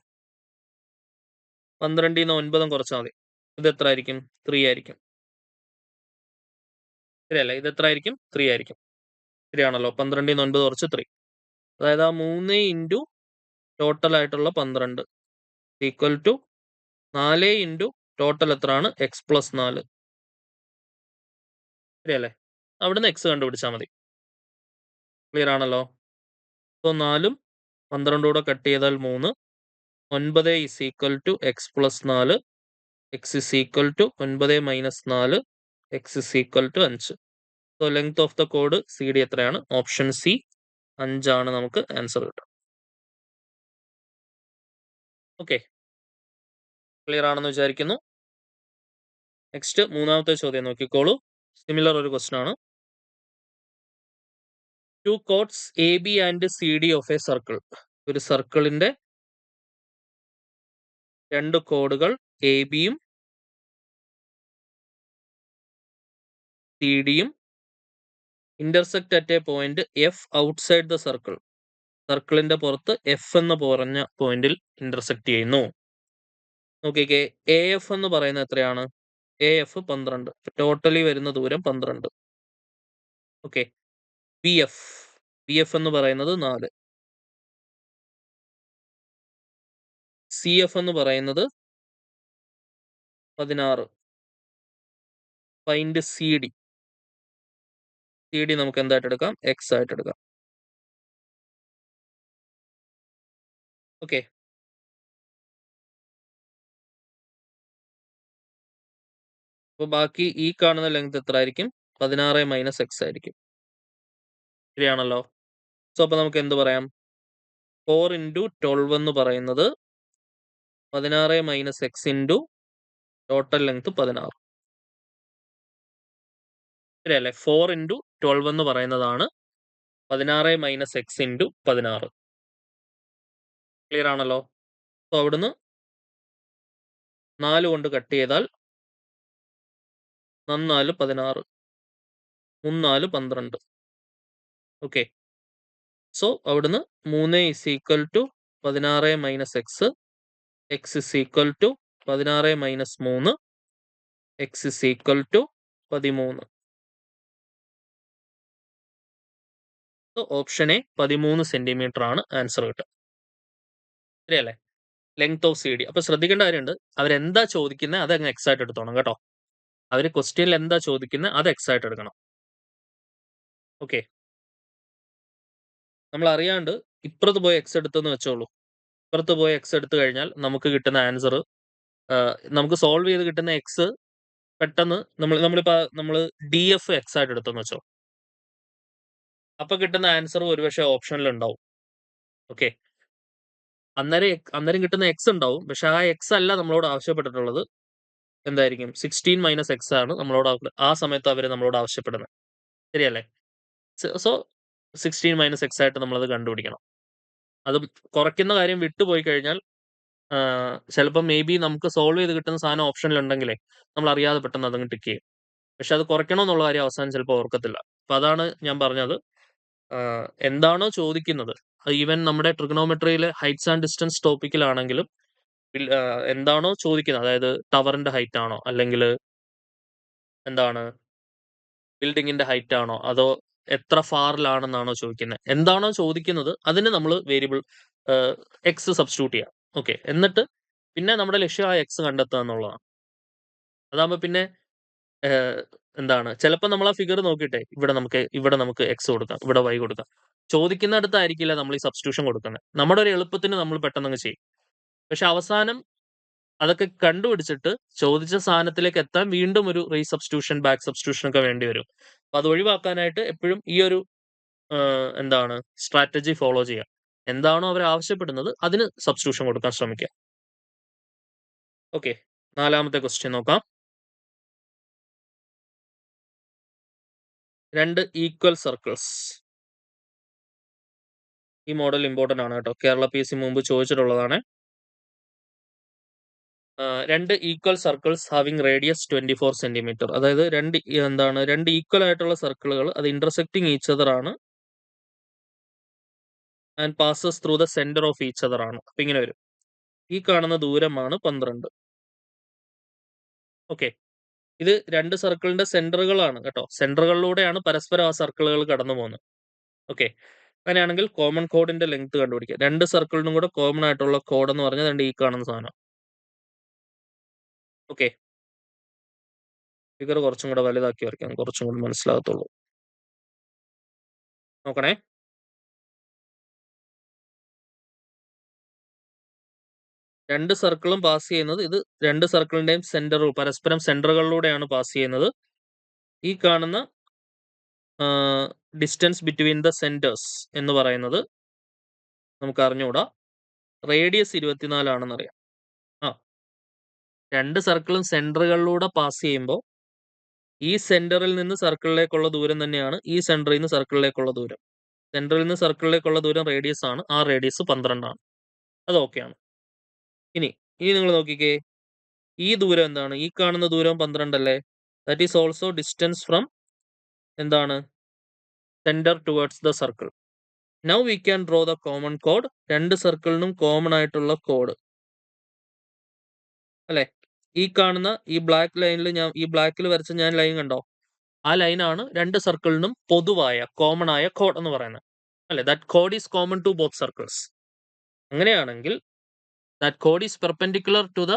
12 9 കുറച്ചാൽ മതി. ഇത് എത്ര ആയിരിക്കും? 3 ആയിരിക്കും. ശരിയല്ല, ഇത് എത്ര ആയിരിക്കും? 3 ആയിരിക്കും. ശരിയാണല്ലോ. 12 9 കുറച്ച് 3. അതായത് ആ 3 ഇൻറ്റു ടോട്ടൽ ആയിട്ടുള്ള 12 ഈക്വൽ ടു 4 ഇൻറ്റു ടോട്ടൽ എത്രയാണ്? X plus 4. ശരിയല്ലേ? അവിടുന്ന് X കണ്ടുപിടിച്ചാൽ മതി. ക്ലിയർ ആണല്ലോ. അപ്പോൾ 4ഉം 12 കൂടെ കട്ട് ചെയ്താൽ 3. 9 is equal to X plus 4. X is equal to 9 minus 4. X is equal to 5. So length of the കോഡ് CD എത്രയാണ്? ഓപ്ഷൻ സി 5 ആണ് നമുക്ക് ആൻസർ കിട്ടുക. ഓക്കെ, ക്ലിയർ ആണെന്ന് വിചാരിക്കുന്നു. നെക്സ്റ്റ് മൂന്നാമത്തെ ചോദ്യം നോക്കിക്കോളൂ. സിമിലർ ഒരു ക്വസ്റ്റൻ ആണ്. Two chords AB and CD of a circle. ഒരു സർക്കിളിന്റെ രണ്ട് കോഡുകൾ ABയും CDയും intersect at a point F outside the circle. സർക്കിളിന്റെ പുറത്ത് F എന്ന് പറഞ്ഞ പോയിന്റിൽ ഇന്റർസെക്ട് ചെയ്യുന്നു. നോക്കിക്കേ, AF എന്ന് പറയുന്നത് എത്രയാണ്? AF 12. ടോട്ടലി വരുന്ന ദൂരം 12. ഓക്കെ, BF എന്ന് പറയുന്നത് 4. CF എന്ന് പറയുന്നത് 16. Find CD. CD നമുക്ക് എന്തായിട്ട് എടുക്കാം? X ആയിട്ട് എടുക്കാം. ഓക്കെ, അപ്പോൾ ബാക്കി ഈ കാണുന്ന ലെങ്ത് എത്ര ആയിരിക്കും? 16 മൈനസ് X ആയിരിക്കും. ശരിയാണല്ലോ. സോ അപ്പോൾ നമുക്ക് എന്ത് പറയാം? 4 ഇൻറ്റു 12 എന്ന് പറയുന്നത് 16 minus X into total length 16. ശരിയല്ലേ? 4 ഇൻറ്റു 12 എന്ന് പറയുന്നതാണ് 16 മൈനസ് X ഇൻറ്റു 16. ക്ലിയർ ആണല്ലോ. സോ അവിടുന്ന് 4 കൊണ്ട് കട്ട് ചെയ്താൽ 4 16, 3 12. ഓക്കെ, സോ അവിടുന്ന് 3 is equal to 16 minus x, x is equal to 16 minus 3, x is equal to 13. Option A 13 centimetre ആണ് answer കിട്ടുക. ശരിയല്ലേ? Length of C D. അപ്പൊ ശ്രദ്ധിക്കേണ്ട കാര്യമുണ്ട്, അവരെന്താ ചോദിക്കുന്നത് അത് അങ്ങ് എക്സാക്ട് എടുത്തോണം കേട്ടോ. അവർ ക്വസ്റ്റ്യനിൽ എന്താ ചോദിക്കുന്നത് അത് എക്സാക്ട് എടുക്കണം. ഓക്കെ, നമ്മൾ അറിയാണ്ട് ഇപ്പുറത്ത് പോയി എക്സ് എടുത്തെന്ന് വെച്ചോളൂ. ഇപ്പുറത്ത് പോയി എക്സ് എടുത്തു കഴിഞ്ഞാൽ നമുക്ക് കിട്ടുന്ന ആൻസർ, നമുക്ക് സോൾവ് ചെയ്ത് കിട്ടുന്ന എക്സ് പെട്ടെന്ന് നമ്മൾ ഡി എഫ് എക്സ് ആയിട്ട് എടുത്തെന്ന് വെച്ചോ, അപ്പൊ കിട്ടുന്ന ആൻസർ ഒരുപക്ഷെ ഓപ്ഷനിൽ ഉണ്ടാവും. ഓക്കെ, അന്നേരം കിട്ടുന്ന എക്സ് ഉണ്ടാവും, പക്ഷെ ആ എക്സ് അല്ല നമ്മളോട് ആവശ്യപ്പെട്ടിട്ടുള്ളത്. എന്തായിരിക്കും? 16 മൈനസ് എക്സ് ആണ് നമ്മളോട് ആ സമയത്ത് അവർ നമ്മളോട് ആവശ്യപ്പെടുന്നത്. ശരിയല്ലേ? സോ 16 മൈനസ് എക്സ് ആയിട്ട് നമ്മളത് കണ്ടുപിടിക്കണം. അത് കുറയ്ക്കുന്ന കാര്യം വിട്ടുപോയി കഴിഞ്ഞാൽ ചിലപ്പോൾ മേ ബി നമുക്ക് സോൾവ് ചെയ്ത് കിട്ടുന്ന സാധനം ഓപ്ഷനിൽ ഉണ്ടെങ്കിലേ നമ്മൾ അറിയാതെ പെട്ടെന്ന് അതങ്ങ് ടിക്ക് ചെയ്യും. പക്ഷെ അത് കുറയ്ക്കണമെന്നുള്ള കാര്യം അവസാനം ചിലപ്പോൾ ഓർക്കത്തില്ല. അപ്പൊ അതാണ് ഞാൻ പറഞ്ഞത്, എന്താണോ ചോദിക്കുന്നത്, ഈവൻ നമ്മുടെ ട്രിഗണോമെട്രിയിലെ ഹൈറ്റ്സ് ആൻഡ് ഡിസ്റ്റൻസ് ടോപ്പിക്കിലാണെങ്കിലും എന്താണോ ചോദിക്കുന്നത്, അതായത് ടവറിന്റെ ഹൈറ്റ് ആണോ, അല്ലെങ്കിൽ എന്താണ് ബിൽഡിങ്ങിന്റെ ഹൈറ്റ് ആണോ, അതോ എത്ര ഫാറിലാണെന്നാണോ ചോദിക്കുന്നത്, എന്താണോ ചോദിക്കുന്നത് അതിന് നമ്മൾ വേരിയബിൾ എക്സ് സബ്സ്റ്റിറ്റ്യൂട്ട് ചെയ്യാം. ഓക്കെ, എന്നിട്ട് പിന്നെ നമ്മുടെ ലക്ഷ്യം ആ എക്സ് കണ്ടെത്തുക എന്നുള്ളതാണ്. അതാകുമ്പോൾ പിന്നെ എന്താണ്, ചിലപ്പോൾ നമ്മൾ ആ ഫിഗർ നോക്കിയിട്ടേ ഇവിടെ നമുക്ക് എക്സ് കൊടുക്കാം, ഇവിടെ വൈ കൊടുക്കാം. ചോദിക്കുന്നിടത്തായിരിക്കില്ല നമ്മൾ ഈ സബ്സ്റ്റിറ്റ്യൂഷൻ കൊടുക്കുന്നത്. നമ്മുടെ ഒരു എളുപ്പത്തിന് നമ്മൾ പെട്ടെന്ന് ചെയ്യും. പക്ഷെ അവസാനം അതൊക്കെ കണ്ടുപിടിച്ചിട്ട് ചോദിച്ച സാധനത്തിലേക്ക് എത്താൻ വീണ്ടും ഒരു റീ സബ്സ്റ്റിറ്റ്യൂഷൻ, ബാക്ക് സബ്സ്റ്റിറ്റ്യൂഷൻ ഒക്കെ വേണ്ടി വരും. അപ്പൊ അത് ഒഴിവാക്കാനായിട്ട് എപ്പോഴും ഈ ഒരു എന്താണ് സ്ട്രാറ്റജി ഫോളോ ചെയ്യുക. എന്താണോ അവർ ആവശ്യപ്പെടുന്നത് അതിന് സബ്സ്റ്റിറ്റ്യൂഷൻ കൊടുക്കാൻ ശ്രമിക്കുക. ഓക്കെ, 4ാമത്തെ ക്വസ്റ്റ്യൻ നോക്കാം. 2 ഈക്വൽ സർക്കിൾസ്. ഈ മോഡൽ ഇമ്പോർട്ടന്റ് ആണ് കേട്ടോ, കേരള PSC മുമ്പ് ചോദിച്ചിട്ടുള്ളതാണ്. 2 equal circles having radius 24 centimetre. അതായത് രണ്ട് ഈക്വൽ ആയിട്ടുള്ള സർക്കിളുകൾ, അത് ഇന്റർസെക്ടിങ് ഈച്ച് അതർ ആണ് and passes through the centre of each other ആണ്. അപ്പൊ ഇങ്ങനെ വരും. ഈ കാണുന്ന ദൂരമാണ് 12. ഓക്കെ, ഇത് രണ്ട് സർക്കിളിന്റെ സെന്ററുകളാണ് കേട്ടോ. സെന്ററുകളിലൂടെയാണ് പരസ്പരം ആ സർക്കിളുകൾ കടന്നു പോകുന്നത്. ഓക്കെ, അങ്ങനെയാണെങ്കിൽ കോമൺ കോഡിന്റെ ലെങ്ത് കണ്ടുപിടിക്കുക. രണ്ട് സർക്കിളിനും കൂടെ കോമൺ ആയിട്ടുള്ള കോഡ് എന്ന് പറഞ്ഞാൽ ഈ കാണുന്ന സാധനം. ഓക്കെ, ഫിഗർ കുറച്ചും കൂടെ വലുതാക്കി വരയ്ക്കാം, കുറച്ചും കൂടെ മനസ്സിലാകത്തുള്ളൂ. നോക്കണേ, രണ്ട് സർക്കിളും പാസ് ചെയ്യുന്നത്, ഇത് രണ്ട് സർക്കിളിന്റെയും പരസ്പരം സെന്ററുകളിലൂടെയാണ് പാസ് ചെയ്യുന്നത്. ഈ കാണുന്ന ഡിസ്റ്റൻസ് ബിറ്റ്വീൻ ദ സെന്റേഴ്സ് എന്ന് പറയുന്നത് നമുക്ക് അറിഞ്ഞുകൂടാ. റേഡിയസ് 24 ആണെന്ന് അറിയാം. രണ്ട് സർക്കിളും സെന്ററുകളിലൂടെ പാസ് ചെയ്യുമ്പോൾ ഈ സെന്ററിൽ നിന്ന് സർക്കിളിലേക്കുള്ള ദൂരം തന്നെയാണ് ഈ സെന്ററിൽ നിന്ന് സർക്കിളിലേക്കുള്ള ദൂരം. സെന്ററിൽ നിന്ന് സർക്കിളിലേക്കുള്ള ദൂരം റേഡിയസ് ആണ്. ആ റേഡിയസ് 12 ആണ്. അത് ഓക്കെയാണ്. ഇനി നിങ്ങൾ നോക്കിക്കേ, ഈ ദൂരം എന്താണ്? ഈ കാണുന്ന ദൂരം 12 അല്ലേ? That is also distance from എന്താണ് centre towards the circle. Now we can draw the common കോഡ്. രണ്ട് സർക്കിളിനും കോമൺ ആയിട്ടുള്ള കോഡ് അല്ലെ? ഈ കാണുന്ന ഈ ബ്ലാക്ക് ലൈനിൽ ഈ ബ്ലാക്കിൽ വരച്ച ഞാൻ ലൈൻ കണ്ടോ? ആ ലൈനാണ് രണ്ട് സർക്കിളിനും പൊതുവായ കോമൺ ആയ കോഡ് എന്ന് പറയുന്നത് അല്ലെ? ദാറ്റ് കോഡ് is common to both circles. അങ്ങനെയാണെങ്കിൽ ദാറ്റ് കോഡ് ഈസ് പെർപെൻഡിക്കുലർ ടു ദ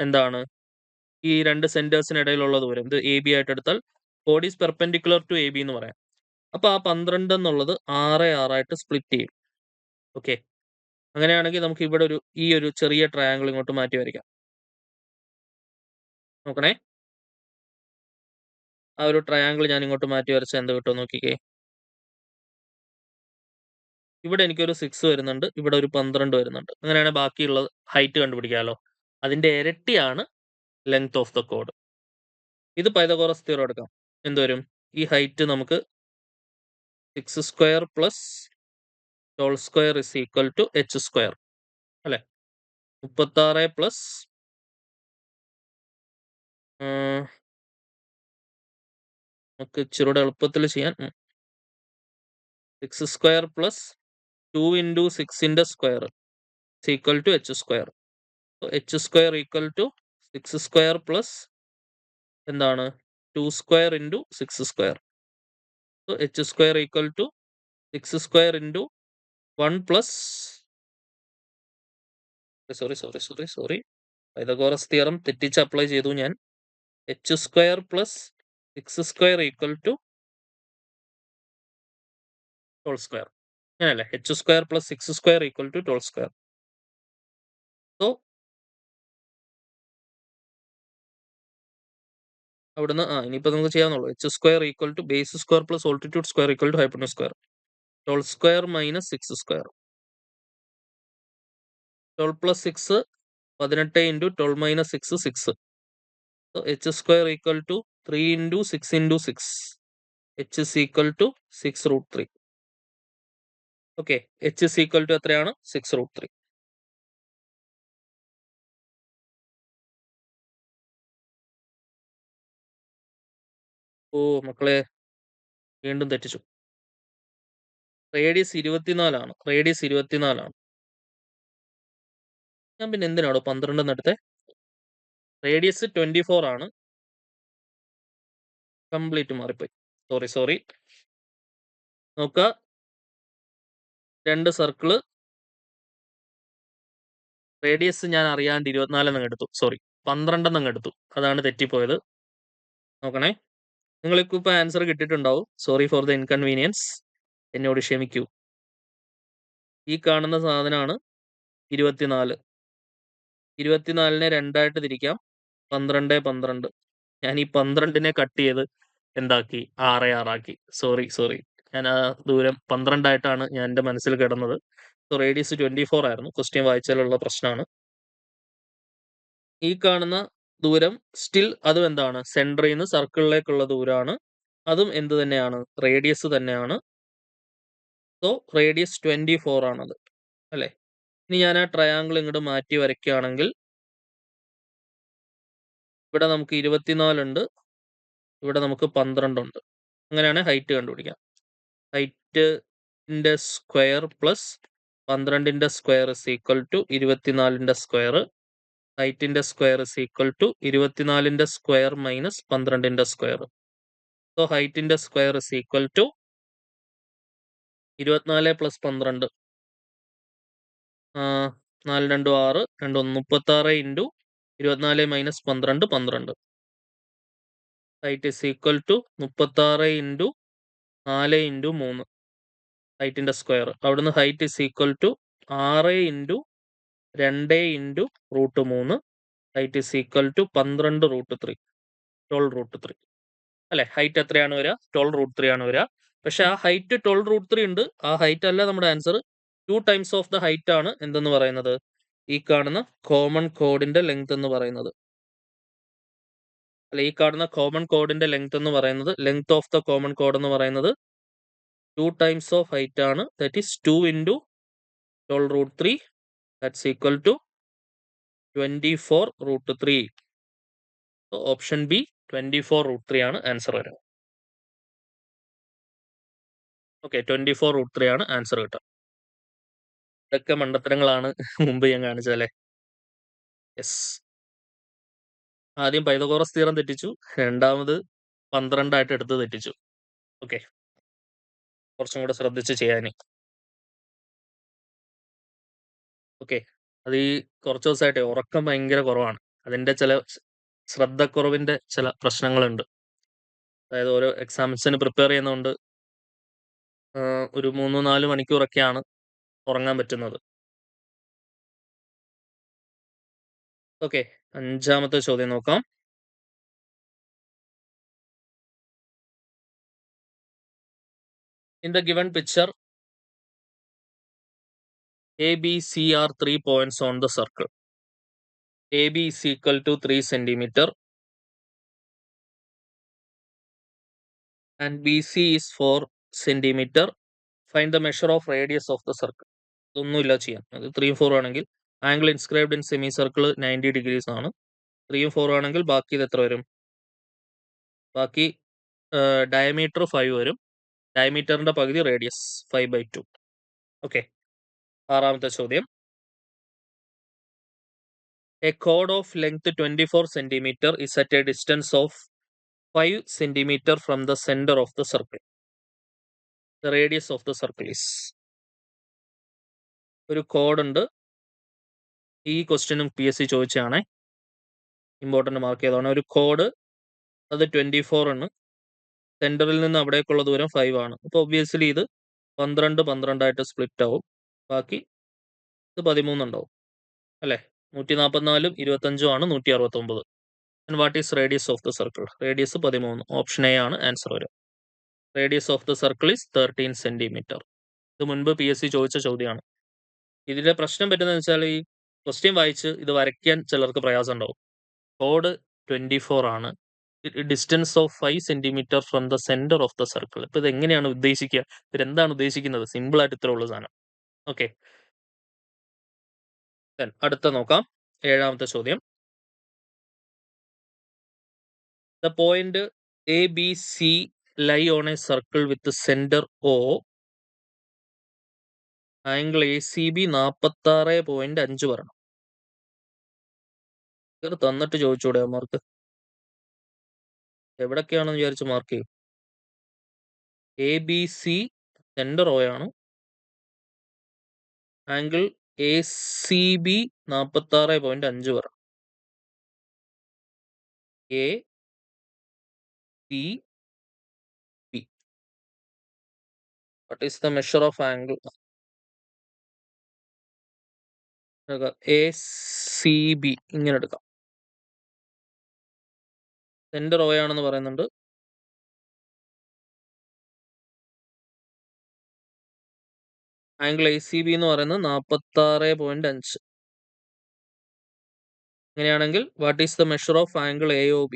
എന്താണ് ഈ രണ്ട് സെന്റേഴ്സിനിടയിലുള്ള ദൂരം. ഇത് AB ആയിട്ട് എടുത്താൽ കോഡ് ഈസ് പെർപെൻഡിക്കുലർ ടു AB എന്ന് പറയാം. അപ്പൊ ആ 12 എന്നുള്ളത് 6 ആയിട്ട് സ്പ്ലിറ്റ് ചെയ്യും. ഓക്കെ, അങ്ങനെയാണെങ്കിൽ നമുക്ക് ഇവിടെ ഈ ഒരു ചെറിയ ട്രയാങ്കിൾ ഇങ്ങോട്ട് മാറ്റി വരയ്ക്കാം. നോക്കണേ, ആ ഒരു ട്രയാങ്കിൾ ഞാൻ ഇങ്ങോട്ട് മാറ്റി വരച്ചാൽ എന്ത് കിട്ടും നോക്കിക്കേ. ഇവിടെ എനിക്കൊരു 6 വരുന്നുണ്ട്, ഇവിടെ ഒരു 12 വരുന്നുണ്ട്. അങ്ങനെയാണെങ്കിൽ ബാക്കിയുള്ള ഹൈറ്റ് കണ്ടുപിടിക്കാമല്ലോ. അതിന്റെ ഇരട്ടിയാണ് ലെങ്ത് ഓഫ് ദ കോഡ്. ഇത് പൈതഗോറസ് തിയറം എടുക്കാം. എന്തുവരും? ഈ ഹൈറ്റ് നമുക്ക് 6 square plus whole square is equal to h square അല്ലെ? 36 പ്ലസ് നമുക്ക് ഇച്ചിരൂടെ എളുപ്പത്തിൽ ചെയ്യാൻ 6 സ്ക്വയർ പ്ലസ് 2 ഇൻറ്റു 6ന്റെ സ്ക്വയർ is equal to h square. h square equal to 6 square plus എന്താണ് 2 square into 6 square. h square equal to 6 square into 1 plus sorry Pythagoras theorem തെറ്റിച്ച് apply ചെയ്തു ഞാൻ. h square plus 6 square equal to whole square. അങ്ങനല്ലേ, h square plus 6 square equal to whole square. So അവിടുന്ന് ഇനിയിപ്പോൾ നമുക്ക് ചെയ്യാവുന്നുള്ളൂ. h square equal to base square plus altitude square equal to hypotenuse square. Whole square minus 6 square. 12 plus 6 18 into 12 minus 6 6. So h square equal to 3 into 6 into 6. h is equal to 6 root 3. Okay, h is equal to എത്രയാണ് 6 root 3. ഓ മക്കളെ വീണ്ടും തെറ്റിച്ചു. Radius 24 radius 24. ഞാൻ പിന്നെ എന്തിനാണോ 12 എടുത്തേ? Radius 24 ആണ്. Complete മാറിപ്പോയി. സോറി നോക്ക, 2 സർക്കിള് റേഡിയസ് ഞാൻ അറിയാണ്ട് 24 എടുത്തു. സോറി 12 എടുത്തു. അതാണ് തെറ്റിപ്പോയത്. നോക്കണേ, നിങ്ങൾക്ക് ഇപ്പോൾ ആൻസർ കിട്ടിയിട്ടുണ്ടാവും. സോറി ഫോർ ദ ഇൻകൺവീനിയൻസ്, എന്നോട് ക്ഷമിക്കൂ. ഈ കാണുന്ന സാധനമാണ് 24. 24നെ 2ആയിട്ട് തിരിക്കാം. 12 12. ഞാൻ ഈ 12നെ കട്ട് ചെയ്ത് എന്താക്കി 6 ആക്കി. സോറി ഞാൻ ആ ദൂരം 12 ആയിട്ടാണ് ഞാൻ എൻ്റെ മനസ്സിൽ കിടന്നത്. സോ റേഡിയസ് 24 ആയിരുന്നു. ക്വസ്റ്റ്യൻ വായിച്ചാലുള്ള പ്രശ്നമാണ്. ഈ കാണുന്ന ദൂരം സ്റ്റിൽ അതും എന്താണ്, സെൻറ്ററിൽ നിന്ന് സർക്കിളിലേക്കുള്ള ദൂരമാണ്. അതും എന്ത് തന്നെയാണ്, റേഡിയസ് തന്നെയാണ്. സോ റേഡിയസ് 24 ആണത്, അല്ലേ? ഇനി ഞാൻ ആ ട്രയാങ്കിൾ ഇങ്ങോട്ട് മാറ്റി വരയ്ക്കുകയാണെങ്കിൽ ഇവിടെ നമുക്ക് 24 ഉണ്ട്, ഇവിടെ നമുക്ക് 12 ഉണ്ട്. അങ്ങനെയാണ് ഹൈറ്റ് കണ്ടുപിടിക്കാം. ഹൈറ്റിൻ്റെ സ്ക്വയർ പ്ലസ് 12ന്റെ സ്ക്വയർ ഇസ് ഈക്വൽ ടു 24ന്റെ സ്ക്വയർ. ഹൈറ്റിൻ്റെ സ്ക്വയർ ഇസ് ഈക്വൽ ടു 24ന്റെ സ്ക്വയർ മൈനസ് 12ന്റെ സ്ക്വയർ. സോ ഹൈറ്റിൻ്റെ square is equal to 24 plus 12, 4 2 6, 2 36 into 24 minus 12 12. Height is equal to 36 into 4 into 3 ഹൈറ്റിൻ്റെ സ്ക്വയർ. അവിടുന്ന് height is equal to 6 into 2 into root 3. Height is equal to 12 root 3, 12 root 3, അല്ലേ? Height എത്രയാണ് വരിക? 12 root 3 ആണ് വരിക. പക്ഷെ ആ ഹൈറ്റ് 12 റൂട്ട് 3 ഉണ്ട്. ആ ഹൈറ്റ് അല്ല നമ്മുടെ answer. 2 times of the height ആണ് എന്തെന്ന് പറയുന്നത്, ഈ കാണുന്ന കോമൺ കോഡിന്റെ ലെങ്ത് എന്ന് പറയുന്നത്. അല്ല, ഈ കാണുന്ന കോമൺ കോഡിന്റെ ലെങ്ത് എന്ന് പറയുന്നത്, ലെങ്ത് ഓഫ് ദ കോമൺ കോഡ് എന്ന് പറയുന്നത് 2 ടൈംസ് ഓഫ് ഹൈറ്റ് ആണ്. That is 2 into 12 root 3. That's equal to 24 root 3. Option B 24 root 3 ആണ് ആൻസർ വരിക. ഓക്കെ, 24 റൂട്ട് 3 ആണ് ആൻസർ കിട്ടുക. ഇതൊക്കെ മണ്ടത്തരങ്ങളാണ് മുമ്പ് ഞാൻ കാണിച്ചതല്ലേ. യെസ്, ആദ്യം പൈതഗോറസ് തിയറം തെറ്റിച്ചു, രണ്ടാമത് 12 ആയിട്ട് എടുത്ത് തെറ്റിച്ചു. ഓക്കെ, കുറച്ചും കൂടെ ശ്രദ്ധിച്ച് ചെയ്യാൻ. ഓക്കെ, അത് ഈ കുറച്ച് ദിവസമായിട്ടേ ഉറക്കം ഭയങ്കര കുറവാണ്. അതിൻ്റെ ചില ശ്രദ്ധക്കുറവിൻ്റെ ചില പ്രശ്നങ്ങളുണ്ട്. അതായത് ഓരോ എക്സാംസിന് പ്രിപ്പയർ ചെയ്യുന്നതുകൊണ്ട് ഒരു 3-4 മണിക്കൂറൊക്കെയാണ് ഉറങ്ങാൻ പറ്റുന്നത്. ഓക്കെ, 5ാമത്തെ ചോദ്യം നോക്കാം. In the given picture, A, B, C are 3 points on the circle. AB is equal to 3 centimeter and BC is 4 centimeter. Find the measure of radius of the circle. ഇതൊന്നുമില്ല ചെയ്യാൻ. അത് 3 4 ആണെങ്കിൽ angle inscribed in semi circle 90 degrees ആണ്. 3 4 ആണെങ്കിൽ ബാക്കി ഇത് എത്ര വരും? ബാക്കി ഡയമീറ്റർ 5 വരും. ഡയമീറ്ററിന്റെ പകുതി റേഡിയസ് 5/2. ഓക്കെ, ആറാമത്തെ ചോദ്യം. A chord of length 24 centimeter is at a distance of 5 centimeter from the center of the circle. The radius of the circle is. ഒരു കോഡ് ഉണ്ട്. ഈ ക്വസ്റ്റ്യനും PSC ചോദിച്ചാണ്, ഇമ്പോർട്ടന്റ് മാർക്ക് ചെയ്തതാണ്. ഒരു കോഡ്, അത് 24 ആണ്. സെന്ററിൽ നിന്ന് അവിടേക്കുള്ള ദൂരം 5 ആണ്. അപ്പോൾ ഒബ്വിയസ്ലി ഇത് 12 ആയിട്ട് സ്പ്ലിറ്റ് ആവും. ബാക്കി ഇത് 13 ഉണ്ടാവും അല്ലേ. 144 25 ആണ് 169. And what is radius of the circle? Radius 13. Option A ആണ് ആൻസർ വരും. Radius of the circle is 13 centimetre. ഇത് മുൻപ് PSC ചോദിച്ച ചോദ്യമാണ്. ഇതിന്റെ പ്രശ്നം പറ്റുന്നത് വെച്ചാൽ ഈ ക്വസ്റ്റ്യൻ വായിച്ച് ഇത് വരയ്ക്കാൻ ചിലർക്ക് പ്രയാസം ഉണ്ടാവും. കോഡ് 24 ആണ്. Distance of 5 centimetre from the centre of the circle. ഇപ്പൊ ഇത് എങ്ങനെയാണ് ഉദ്ദേശിക്കുക? ഇവരെന്താണ് ഉദ്ദേശിക്കുന്നത്? സിമ്പിൾ ആയിട്ട് ഇത്ര ഉള്ള സാധനം. ഓക്കെ, അടുത്ത നോക്കാം. ഏഴാമത്തെ ചോദ്യം. The point ABC lie on a circle with centre O. Angle ACB 46.5 വരണം. ഇത് തന്നിട്ട് ചോദിച്ചൂടെ മാർക്ക്? എവിടൊക്കെയാണെന്ന് വിചാരിച്ച് മാർക്ക് ചെയ്യും. ABC സെന്റർ O ആണ്. ആംഗിൾ ACB 46.5 വരണം. ACB. What is the measure of angle? ACB ഇങ്ങനെ എടുക്കാം. സെന്റർ O ആണെന്ന് പറയുന്നുണ്ട്. ആംഗിൾ ACB എന്ന് പറയുന്നത് 46.5. അങ്ങനെയാണെങ്കിൽ what is the measure of angle AOB?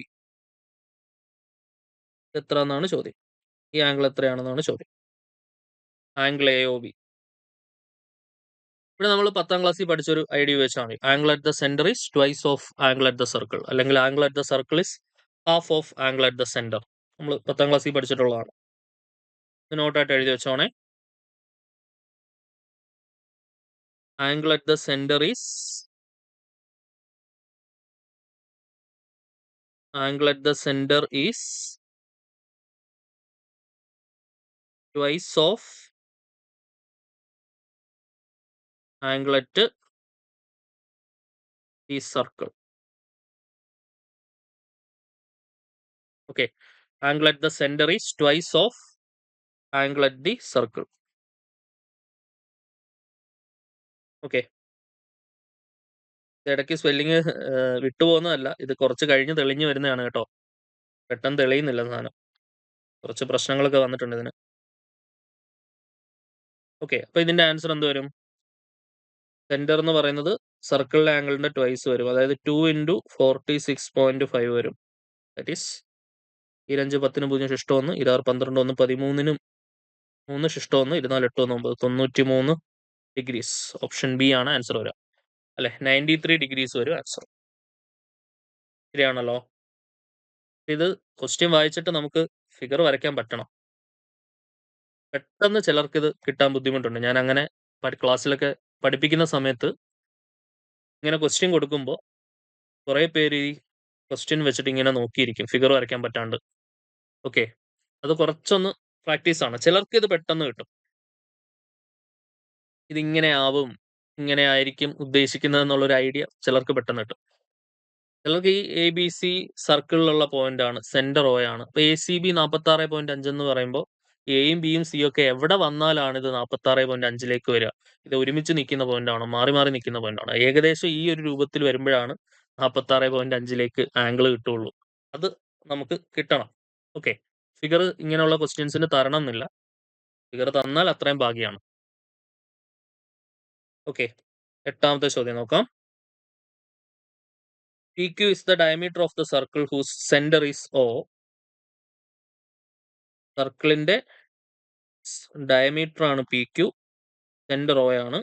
എത്ര എന്നാണ് ചോദ്യം. ഈ ആംഗിൾ എത്രയാണെന്നാണ് ചോദ്യം. Angle AOB. ഇവിടെ നമ്മൾ 10ാം ക്ലാസ്സിൽ പഠിച്ചൊരു ഐഡിയ വെച്ചാൽ മതി. Angle at the centre is twice of angle at the circle, അല്ലെങ്കിൽ angle at the circle is half of angle at the centre. നമ്മൾ 10ാം ക്ലാസ്സിൽ പഠിച്ചിട്ടുള്ളതാണ്. ഇത് നോട്ടായിട്ട് എഴുതി വെച്ചോണേ. Angle at the centre is twice of angle at the circle. Okay, angle at the center is twice of angle at the circle. Okay, ഇടയ്ക്ക് spelling വിട്ടുപോകുന്നതല്ല, ഇത് കുറച്ച് കഴിഞ്ഞ് തെളിഞ്ഞു വരുന്നതാണ് കേട്ടോ. പെട്ടെന്ന് തെളിയുന്നില്ല സാധനം. കുറച്ച് പ്രശ്നങ്ങളൊക്കെ വന്നിട്ടുണ്ട് ഇതിന്. ഓക്കെ, അപ്പൊ ഇതിന്റെ ആൻസർ എന്ത് വരും? സെന്റർ എന്ന് പറയുന്നത് സർക്കിളിലെ ആംഗിളിന്റെ ട്വൈസ് വരും. അതായത് 2 × 46.5 വരും. ദാറ്റ് ഈസ് 25 10 0 ശിഷ്ടം 1, 26 12 1 13 3 ശിഷ്ടം 1, 24 8 9 93 ഡിഗ്രീസ്. ഓപ്ഷൻ ബി ആണ് ആൻസർ വരിക അല്ലെ. 93 ഡിഗ്രീസ് വരും ആൻസർ. ശരിയാണല്ലോ. ഇത് ക്വസ്റ്റ്യൻ വായിച്ചിട്ട് നമുക്ക് ഫിഗർ വരയ്ക്കാൻ പറ്റണം. പെട്ടെന്ന് ചിലർക്ക് ഇത് കിട്ടാൻ ബുദ്ധിമുട്ടുണ്ട്. ഞാൻ അങ്ങനെ ക്ലാസ്സിലൊക്കെ പഠിപ്പിക്കുന്ന സമയത്ത് ഇങ്ങനെ ക്വസ്റ്റ്യൻ കൊടുക്കുമ്പോൾ കുറേ പേര് ഈ ക്വസ്റ്റ്യൻ വെച്ചിട്ട് ഇങ്ങനെ നോക്കിയിരിക്കും, ഫിഗർ വരയ്ക്കാൻ പറ്റാണ്ട്. ഓക്കെ, അത് കുറച്ചൊന്ന് പ്രാക്ടീസ് ആണ്. ചിലർക്ക് ഇത് പെട്ടെന്ന് കിട്ടും. ഇതിങ്ങനെ ആവും, ഇങ്ങനെ ആയിരിക്കും ഉദ്ദേശിക്കുന്നത് എന്നുള്ളൊരു ഐഡിയ ചിലർക്ക് പെട്ടെന്ന് കിട്ടും. ചിലർക്ക് ഈ ABC സർക്കിളിലുള്ള പോയിന്റ് ആണ്, സെന്റർ O ആണ്. അപ്പൊ ACB 46.5 എന്ന് പറയുമ്പോൾ എയും ബിയും സിയും ഒക്കെ എവിടെ വന്നാലാണ് ഇത് 46.5ലേക്ക് വരിക? ഇത് ഒരുമിച്ച് നിൽക്കുന്ന പോയിന്റ് ആണോ, മാറി മാറി നിൽക്കുന്ന പോയിന്റ് ആണോ? ഏകദേശം ഈ ഒരു രൂപത്തിൽ വരുമ്പോഴാണ് 46.5ലേക്ക് ആംഗിൾ കിട്ടുള്ളൂ. അത് നമുക്ക് കിട്ടണം. ഓക്കെ, ഫിഗർ ഇങ്ങനെയുള്ള ക്വസ്റ്റ്യൻസിന് തരണം എന്നില്ല. ഫിഗർ തന്നാൽ അത്രയും ഭാഗ്യമാണ്. ഓക്കെ, എട്ടാമത്തെ ചോദ്യം നോക്കാം. PQ is the diameter of the circle whose center is O. സർക്കിളിന്റെ ഡയമീറ്റർ ആണ് PQ, സെന്റർ O ആണ്.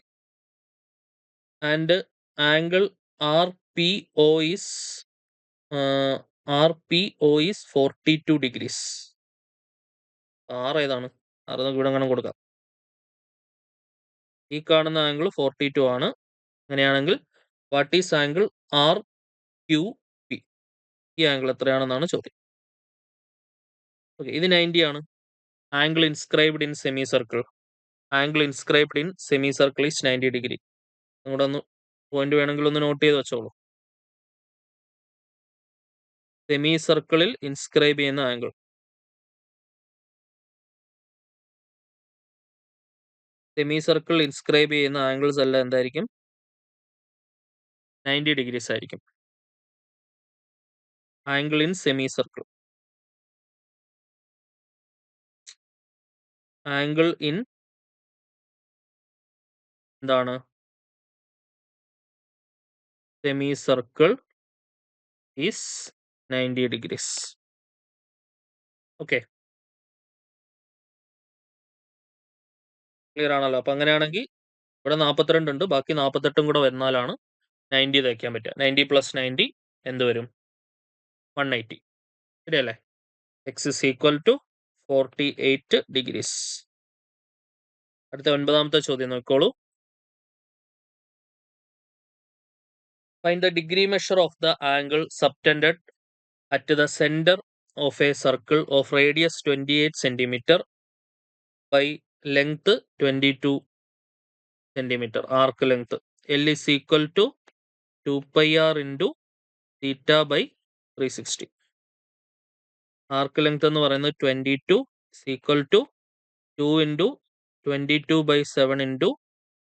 And angle RPO is 42 degrees. R ഏതാണ്? അത് നമുക്ക് ഇവിടെ അങ്ങനെ കൊടുക്കാം. ഈ കാണുന്ന ആംഗിൾ 42 ആണ്. അങ്ങനെയാണെങ്കിൽ what is angle R Q P? ഈ ആംഗിൾ എത്രയാണെന്നാണ് ചോദ്യം. ഓക്കെ, ഇത് 90 ആണ്. Angle inscribed in semicircle. Angle inscribed in semicircle is 90 degree. നിങ്ങളുടെ ഒന്ന് പോയിന്റ് വേണമെങ്കിൽ ഒന്ന് നോട്ട് ചെയ്ത് വെച്ചോളൂ. സെമി സർക്കിളിൽ ഇൻസ്ക്രൈബ് ചെയ്യുന്ന ആംഗിൾ. സെമി സർക്കിൾ ഇൻസ്ക്രൈബ് ചെയ്യുന്ന ആംഗിൾസ് എല്ലാം എന്തായിരിക്കും? 90 ഡിഗ്രീസ് ആയിരിക്കും. Angle in semicircle. Angle in എന്താണ്? Semicircle is 90 degrees. Okay, clear ആണല്ലോ? അപ്പൊ അങ്ങനെയാണെങ്കിൽ ഇവിടെ 42 ഉണ്ട്, ബാക്കി 48 കൂടെ വന്നാലാണ് 90 തയ്ക്കാൻ പറ്റുക. 90 + 90 എന്ത് വരും? 180. ശരിയല്ലേ? X is equal to 48 degrees. അടുത്ത 9ാമത്തെ ചോദ്യം നോക്കിക്കോളൂ. Find the degree measure of the angle subtended at the centre of a circle of radius 28 centimetre by length 22 centimetre. Arc length L is equal to 2πr into theta by 360. Arc length എന്ന് പറയുന്നത് 22 is equal to 2 into 22/7 into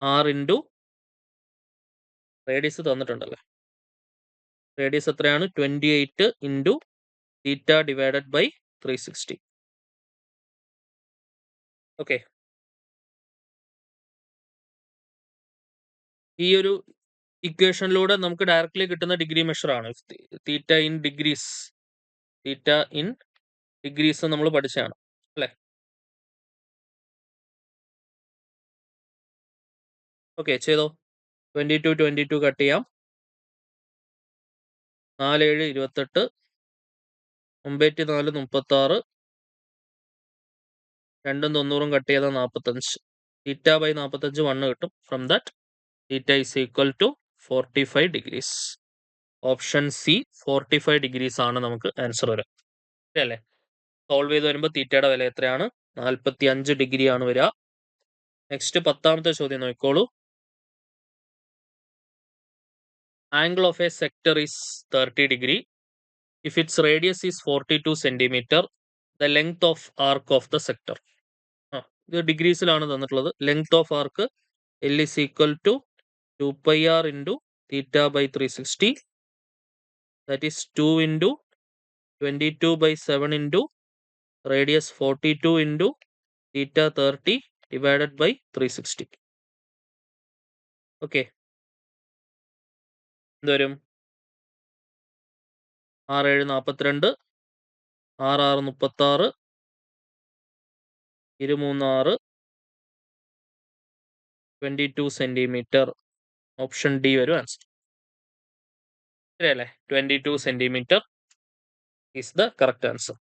r into radius തന്നിട്ടുണ്ടല്ലേ. Radius എത്രയാണ്? 28 into theta divided by 360. ഓക്കെ, ഈ ഒരു ഇക്വേഷനിലൂടെ നമുക്ക് directly കിട്ടുന്ന ഡിഗ്രി മെഷർ ആണ്. Theta in degrees. Theta in degrees നമ്മൾ പഠിച്ചതാണ് അല്ലെ? ഓക്കെ, ചെയ്തോ. 22 കട്ട് ചെയ്യാം. 4 7 28, 9 4 36, 2 90 കട്ട് ചെയ്താൽ 45. തീറ്റ ബൈ 45 1 കിട്ടും. From that theta is equal to 45 degrees. Option C 45 degrees ആണ് നമുക്ക് ആൻസർ വരിക. ശരിയല്ലേ? സോൾവ് ചെയ്ത് വരുമ്പോൾ തീറ്റയുടെ വില എത്രയാണ്? 45 ഡിഗ്രി ആണ് വരിക. നെക്സ്റ്റ് 10ാമത്തെ ചോദ്യം നോക്കിക്കോളൂ. Angle of A sector is 30 degree if its radius is 42 centimeter, the length of arc of the sector. ഇത് ഡിഗ്രീസിലാണ് തന്നിട്ടുള്ളത്. Length of arc L is equal to 2πr into theta by 360. That is 2 into 22/7 into radius 42 into theta 30 divided by 360. Okay, എന്തുവരും? 6 7 42, 6 6 36, 2 3 6, 22 centimetre. Option D വരും answer. ശരിയല്ലേ? 22 centimetre is the correct answer.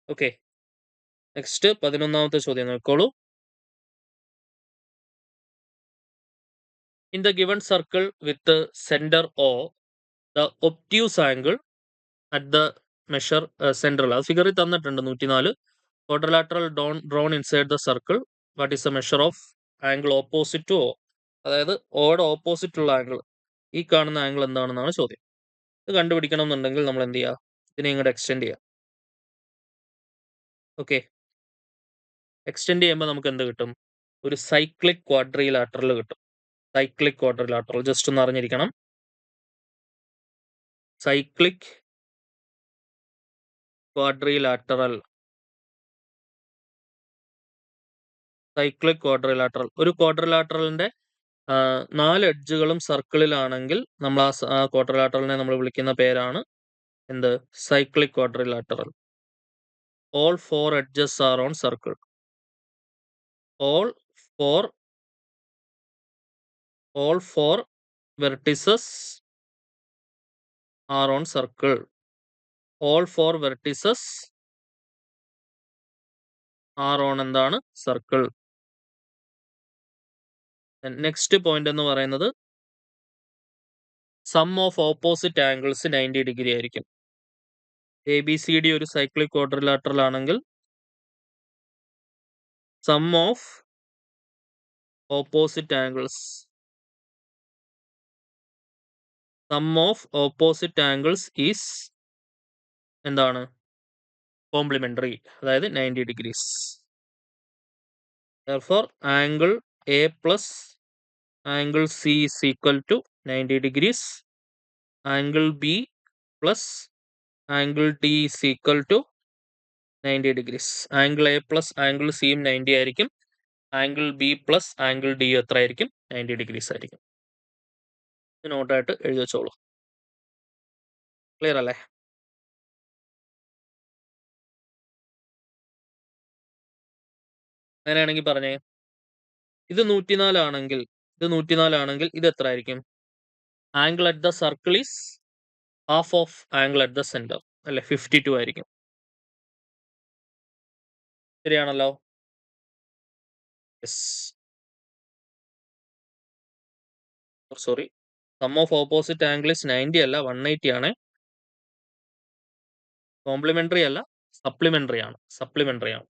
Okay, next 11ാമത്തെ ചോദ്യം നോക്കിക്കോളൂ. In the given circle with the center O, the obtuse angle at the measure central. അത് ഫിഗറിൽ തന്നിട്ടുണ്ട് 104. Quadrilateral drawn inside the circle. What is the measure of angle opposite to O? അതായത് ഓയുടെ opposite ഉള്ള angle, ഈ കാണുന്ന angle എന്താണെന്നാണ് ചോദ്യം. ഇത് കണ്ടുപിടിക്കണം എന്നുണ്ടെങ്കിൽ നമ്മൾ എന്ത് ചെയ്യുക? ഇതിനെ ഇങ്ങോട്ട് എക്സ്റ്റെൻഡ് ചെയ്യുക. ഓക്കെ, എക്സ്റ്റെൻഡ് ചെയ്യുമ്പോൾ നമുക്ക് എന്ത് കിട്ടും? ഒരു സൈക്ലിക് ക്വാഡ്രിലാറ്ററൽ കിട്ടും. സൈക്ലിക് ക്വാഡ്രിലാറ്ററൽ ജസ്റ്റ് ഒന്ന് അറിഞ്ഞിരിക്കണം. Cyclic quadrilateral. Cyclic quadrilateral. ഒരു ക്വാഡ്രിലാറ്ററലിന്റെ 4 എഡ്ജുകളും സർക്കിളിലാണെങ്കിൽ നമ്മൾ ആ ക്വാഡ്രിലാറ്ററലിനെ നമ്മൾ വിളിക്കുന്ന പേരാണ് എന്ത്? Cyclic quadrilateral. All 4 edges are on circle. All 4 vertices are on circle. All 4 vertices R on എന്താണ്? സർക്കിൾ. നെക്സ്റ്റ് പോയിന്റ് എന്ന് പറയുന്നത് sum of opposite angles 90 degree ആയിരിക്കും. ABCD ഒരു സൈക്ലിക് ക്വാഡ്രിലാറ്ററൽ ആണെങ്കിൽ sum of opposite angles is എന്താണ്? Complementary, അതായത് 90 degrees. Therefore, angle A plus angle C is equal to 90 degrees. Angle B plus angle D is equal to 90 degrees. Angle A plus angle C 90 ആയിരിക്കും. Angle B plus angle D എത്ര ആയിരിക്കും? 90 degrees ആയിരിക്കും. നോട്ടായിട്ട് എഴുതി വെച്ചോളൂ. Clear അല്ലേ? അങ്ങനെയാണെങ്കിൽ പറഞ്ഞേ, ഇത് 104 ആണെങ്കിൽ ഇത് എത്ര ആയിരിക്കും? Angle at the circle is half of angle at the centre, അല്ലെ? 52 ആയിരിക്കും. ശരിയാണല്ലോ? Yes. Sorry, sum of opposite angle is 90 അല്ല, 180 ആണ്. കോംപ്ലിമെന്ററി അല്ല, സപ്ലിമെന്ററി ആണ്.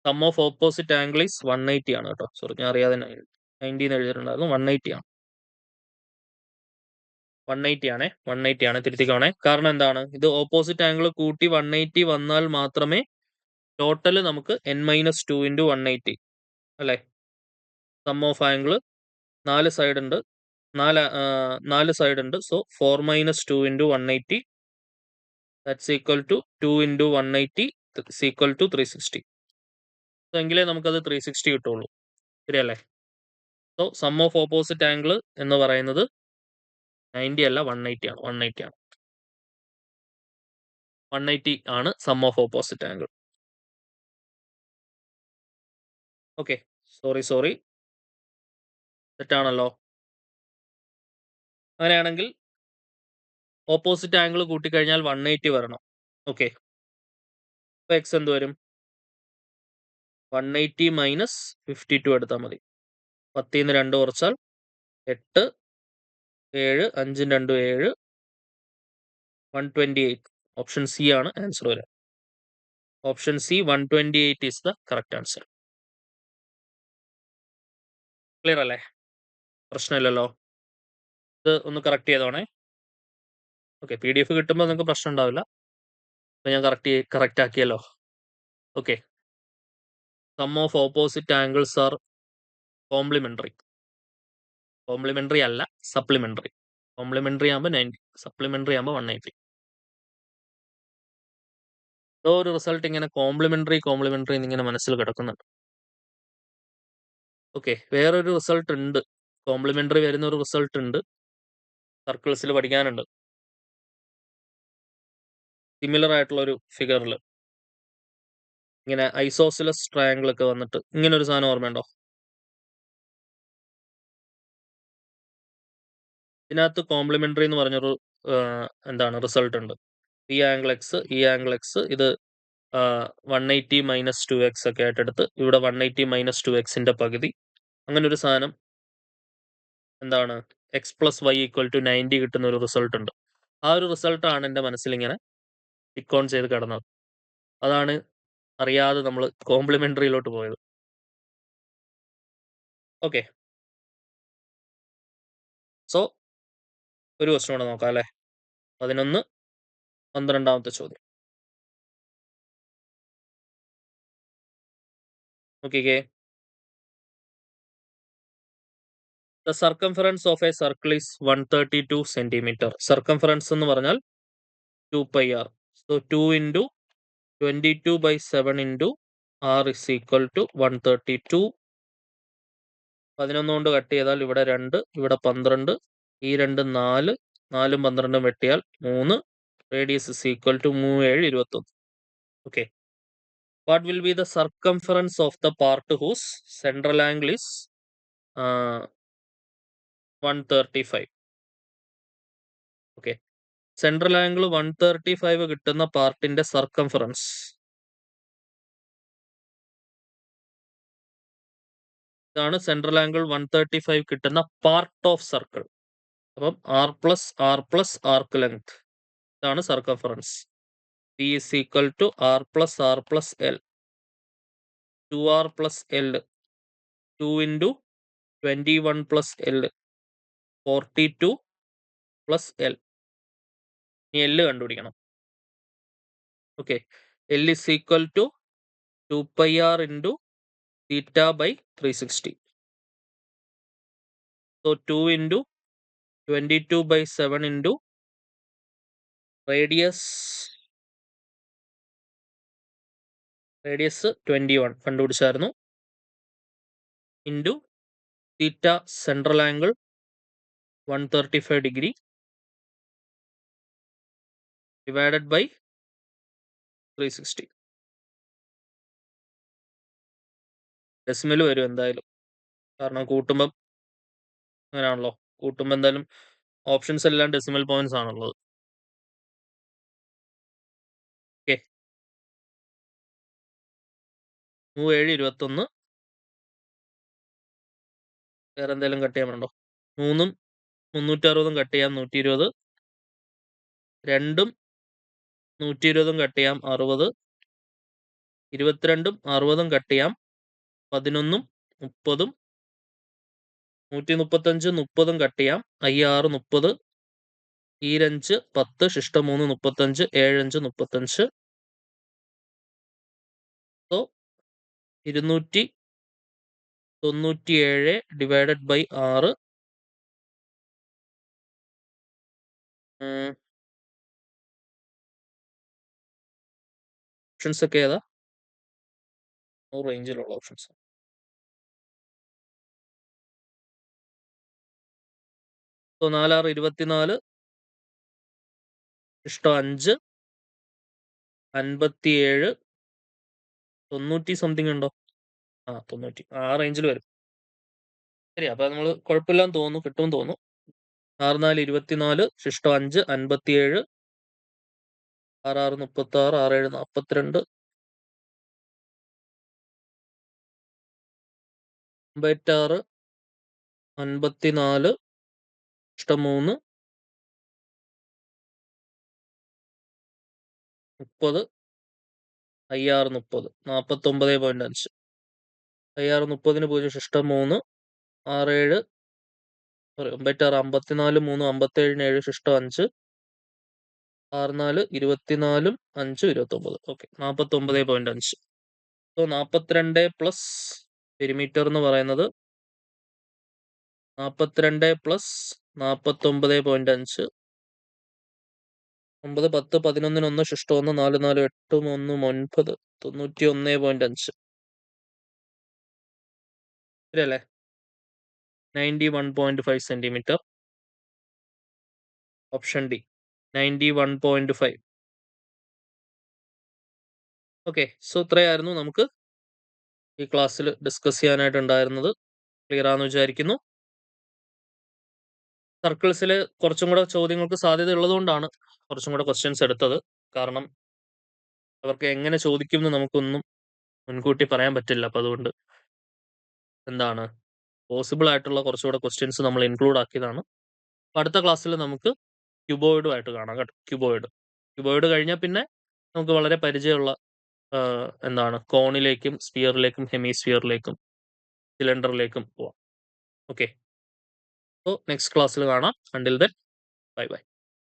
Sum of opposite angle is 180 ആണ് കേട്ടോ. സോറി, ഞാൻ അറിയാതെ 90 എഴുതിയിട്ടുണ്ടായിരുന്നു. 180 ആണ്. 180 ആണ്, തിരുത്തിക്കോണേ. കാരണം എന്താണ്? ഇത് ഓപ്പോസിറ്റ് ആംഗിൾ കൂട്ടി 180 വന്നാൽ മാത്രമേ ടോട്ടൽ നമുക്ക് n-2 × 180 അല്ലേ? സം ഓഫ് ആംഗിൾ 4 സൈഡ് ഉണ്ട്. 4 സൈഡ് ഉണ്ട്. So 4 - 2 × 180 that's equal to 2 × 180 is equal to 360. എങ്കിലേ നമുക്കത് 360 കിട്ടുള്ളൂ. ശരിയല്ലേ? So sum of opposite angle എന്ന് പറയുന്നത് 90 അല്ല, 180 ആണ്. 180 ആണ് sum of opposite angle. Okay, sorry, തെറ്റാണല്ലോ. അങ്ങനെയാണെങ്കിൽ ഓപ്പോസിറ്റ് ആംഗിൾ കൂട്ടിക്കഴിഞ്ഞാൽ 180 വരണം. ഓക്കെ, അപ്പൊ എക്സ് എന്ത് വരും? 180 മൈനസ് 52 എടുത്താൽ മതി. 10 ന്ന് 2 കുറച്ചാൽ 8, 7, 5 × 2 7, 128. ഓപ്ഷൻ സി ആണ് ആൻസർ വരിക. Option C 128 is the correct answer. Clear അല്ലേ? പ്രശ്നമില്ലല്ലോ. ഇത് ഒന്ന് കറക്റ്റ് ചെയ്തോണേ. ഓക്കെ, PDF കിട്ടുമ്പോൾ നിങ്ങൾക്ക് പ്രശ്നം ഉണ്ടാവില്ല. അപ്പൊ ഞാൻ കറക്റ്റ് ആക്കിയല്ലോ. Okay, sum of opposite angles are complementary അല്ല, സപ്ലിമെന്ററി. കോംപ്ലിമെന്ററി ആകുമ്പോൾ 90, സപ്ലിമെന്ററി ആകുമ്പോൾ 180. ഒരു റിസൾട്ട് ഇങ്ങനെ കോംപ്ലിമെന്ററി എന്നിങ്ങനെ മനസ്സിൽ കിടക്കുന്നുണ്ട്. ഓക്കെ, വേറൊരു റിസൾട്ട് ഉണ്ട്. കോംപ്ലിമെന്ററി വരുന്ന ഒരു റിസൾട്ട് ഉണ്ട്, സർക്കിൾസിൽ പഠിക്കാനുണ്ട്. സിമിലർ ആയിട്ടുള്ള ഒരു ഫിഗറിൽ ഇങ്ങനെ ഐസോസിലസ് ട്രയാങ്കിൾ ഒക്കെ വന്നിട്ട് ഇങ്ങനെ ഒരു സാധനം ഓർമ്മയുണ്ടോ? ഇതിനകത്ത് കോംപ്ലിമെന്ററി എന്ന് പറഞ്ഞൊരു എന്താണ് റിസൾട്ട് ഉണ്ട്. ഈ ആംഗിൾ എക്സ് ഇത് 180 - 2x ഒക്കെ ആയിട്ട് എടുത്ത് ഇവിടെ 180 - 2x പകുതി, അങ്ങനെ ഒരു സാധനം എന്താണ് x + y = 90 കിട്ടുന്ന ഒരു റിസൾട്ട് ഉണ്ട്. ആ ഒരു റിസൾട്ടാണ് എൻ്റെ മനസ്സിൽ ഇങ്ങനെ ടിക്ക് ഓൺ ചെയ്ത് കിടന്നത്. അതാണ് അറിയാതെ നമ്മൾ കോംപ്ലിമെന്ററിയിലോട്ട് പോയത്. ഓക്കെ, സോ ഒരു ക്വസ്റ്റ്യൻ കൂടെ നോക്കാം അല്ലേ? 11, 12ാമത്തെ ചോദ്യം നോക്കിക്കേ. The circumference of a circle is 132 centimeter. Circumference എന്ന് പറഞ്ഞാൽ 2πr. So 2 × 22/7 × r is equal to 132. 11 കൊണ്ട് കട്ട് ചെയ്താൽ ഇവിടെ 2, ഇവിടെ 12, ഈ 2 4, 4ഉം 12ഉം വെട്ടിയാൽ 3. Radius is equal to 3 7 21. Okay, what will be the circumference of the part whose central angle is 135? Okay, central angle 135 കിട്ടുന്ന പാർട്ടിന്റെ circumference ഇതാണ് central angle 135 കിട്ടുന്ന പാർട്ട് ഓഫ് സർക്കിൾ. അപ്പം r+r+ആർക്ക് length ഇതാണ് circumference. P is equal to r+r+l. 2r plus l, 2 into 21 plus l, 42 plus l. ഇനി l കണ്ടുപിടിക്കണം. Okay, l is equal to 2 pi r into theta by 360. So 2 into 22 by 7 into radius 21 കണ്ടുപിടിച്ചായിരുന്നു, into theta central angle 135 degree divided by 360. Decimal വരും എന്തായാലും, കാരണം കൂട്ടുമ്പം അങ്ങനെയാണല്ലോ, കൂട്ടുമ്പോൾ എന്തായാലും options എല്ലാം decimal points ആണുള്ളത്. ഓക്കെ, 7 21. വേറെ എന്തെങ്കിലും കട്ട് ചെയ്യാൻ വേണ്ടോ? 3ഉം 360ഉം കട്ട് ചെയ്യാം 120, 2ഉം 120ഉം കട്ട് ചെയ്യാം 60, 22ഉം 60ഉം കട്ട് ചെയ്യാം 11ഉം 30ഉം, 135 30ഉം കട്ട് ചെയ്യാം 6 30, 5 10, ശിഷ്ടം 3 35, 7 35. So 297 divided by 6. ഓപ്ഷൻസ് ഒക്കെ ഏതാ? റേഞ്ചിലുള്ള ഓപ്ഷൻസ്. സോ 4 6 24, ഇഷ്ടം 5, 57, 90 സംതിങ് ഉണ്ടോ? 90, ആ റേഞ്ചിൽ വരും. ശരി, അപ്പൊ നമ്മൾ കുഴപ്പമില്ലാന്ന് തോന്നുന്നു, കിട്ടുമെന്ന് തോന്നുന്നു. 6 4 24, ശിഷ്ടം 5, 57, 6 6 36, 6 7 42, 56, 54, ഇഷ്ടം 3, 30, 6 30, 49.5. 6 30-ന് 0, ശിഷ്ടം 3, 6 7, 96, 54 3, 57-ന് 7, ശിഷ്ടം 5, 6 4 24, 5 29. ഓക്കെ, 49.5. സോ 42 പ്ലസ് പെരിമീറ്റർ എന്ന് പറയുന്നത് 42 പ്ലസ് 49.5, 9 10 11-ന് 1, ശിഷ്ടം 1, 4 4 8 1 9, 91.5. ശരിയല്ലേ? 91.5 centimetre. Option D 91.5. Okay, so ഇത്രയായിരുന്നു നമുക്ക് ഈ ക്ലാസ്സിൽ ഡിസ്കസ് ചെയ്യാനായിട്ടുണ്ടായിരുന്നത്. ക്ലിയർ ആണെന്ന് വിചാരിക്കുന്നു. സർക്കിൾസിൽ കുറച്ചും കൂടെ ചോദ്യങ്ങൾക്ക് സാധ്യത ഉള്ളതുകൊണ്ടാണ് കുറച്ചും കൂടെ ക്വസ്റ്റ്യൻസ് എടുത്തത്. കാരണം അവർക്ക് എങ്ങനെ ചോദിക്കും എന്ന് നമുക്കൊന്നും മുൻകൂട്ടി പറയാൻ പറ്റില്ല. അപ്പം അതുകൊണ്ട് എന്താണ് പോസിബിൾ ആയിട്ടുള്ള കുറച്ചുകൂടെ ക്വസ്റ്റ്യൻസ് നമ്മൾ ഇൻക്ലൂഡ് ആക്കിയതാണ്. അപ്പം അടുത്ത ക്ലാസ്സിൽ നമുക്ക് ക്യൂബോയിഡുമായിട്ട് കാണാം കേട്ടോ. ക്യൂബോയിഡ് കഴിഞ്ഞാൽ പിന്നെ നമുക്ക് വളരെ പരിചയമുള്ള എന്താണ് കോണിലേക്കും സ്ഫിയറിലേക്കും ഹെമിസ്ഫിയറിലേക്കും സിലിണ്ടറിലേക്കും പോവാം. ഓക്കെ, സോ നെക്സ്റ്റ് ക്ലാസ്സിൽ കാണാം. Until then bye bye.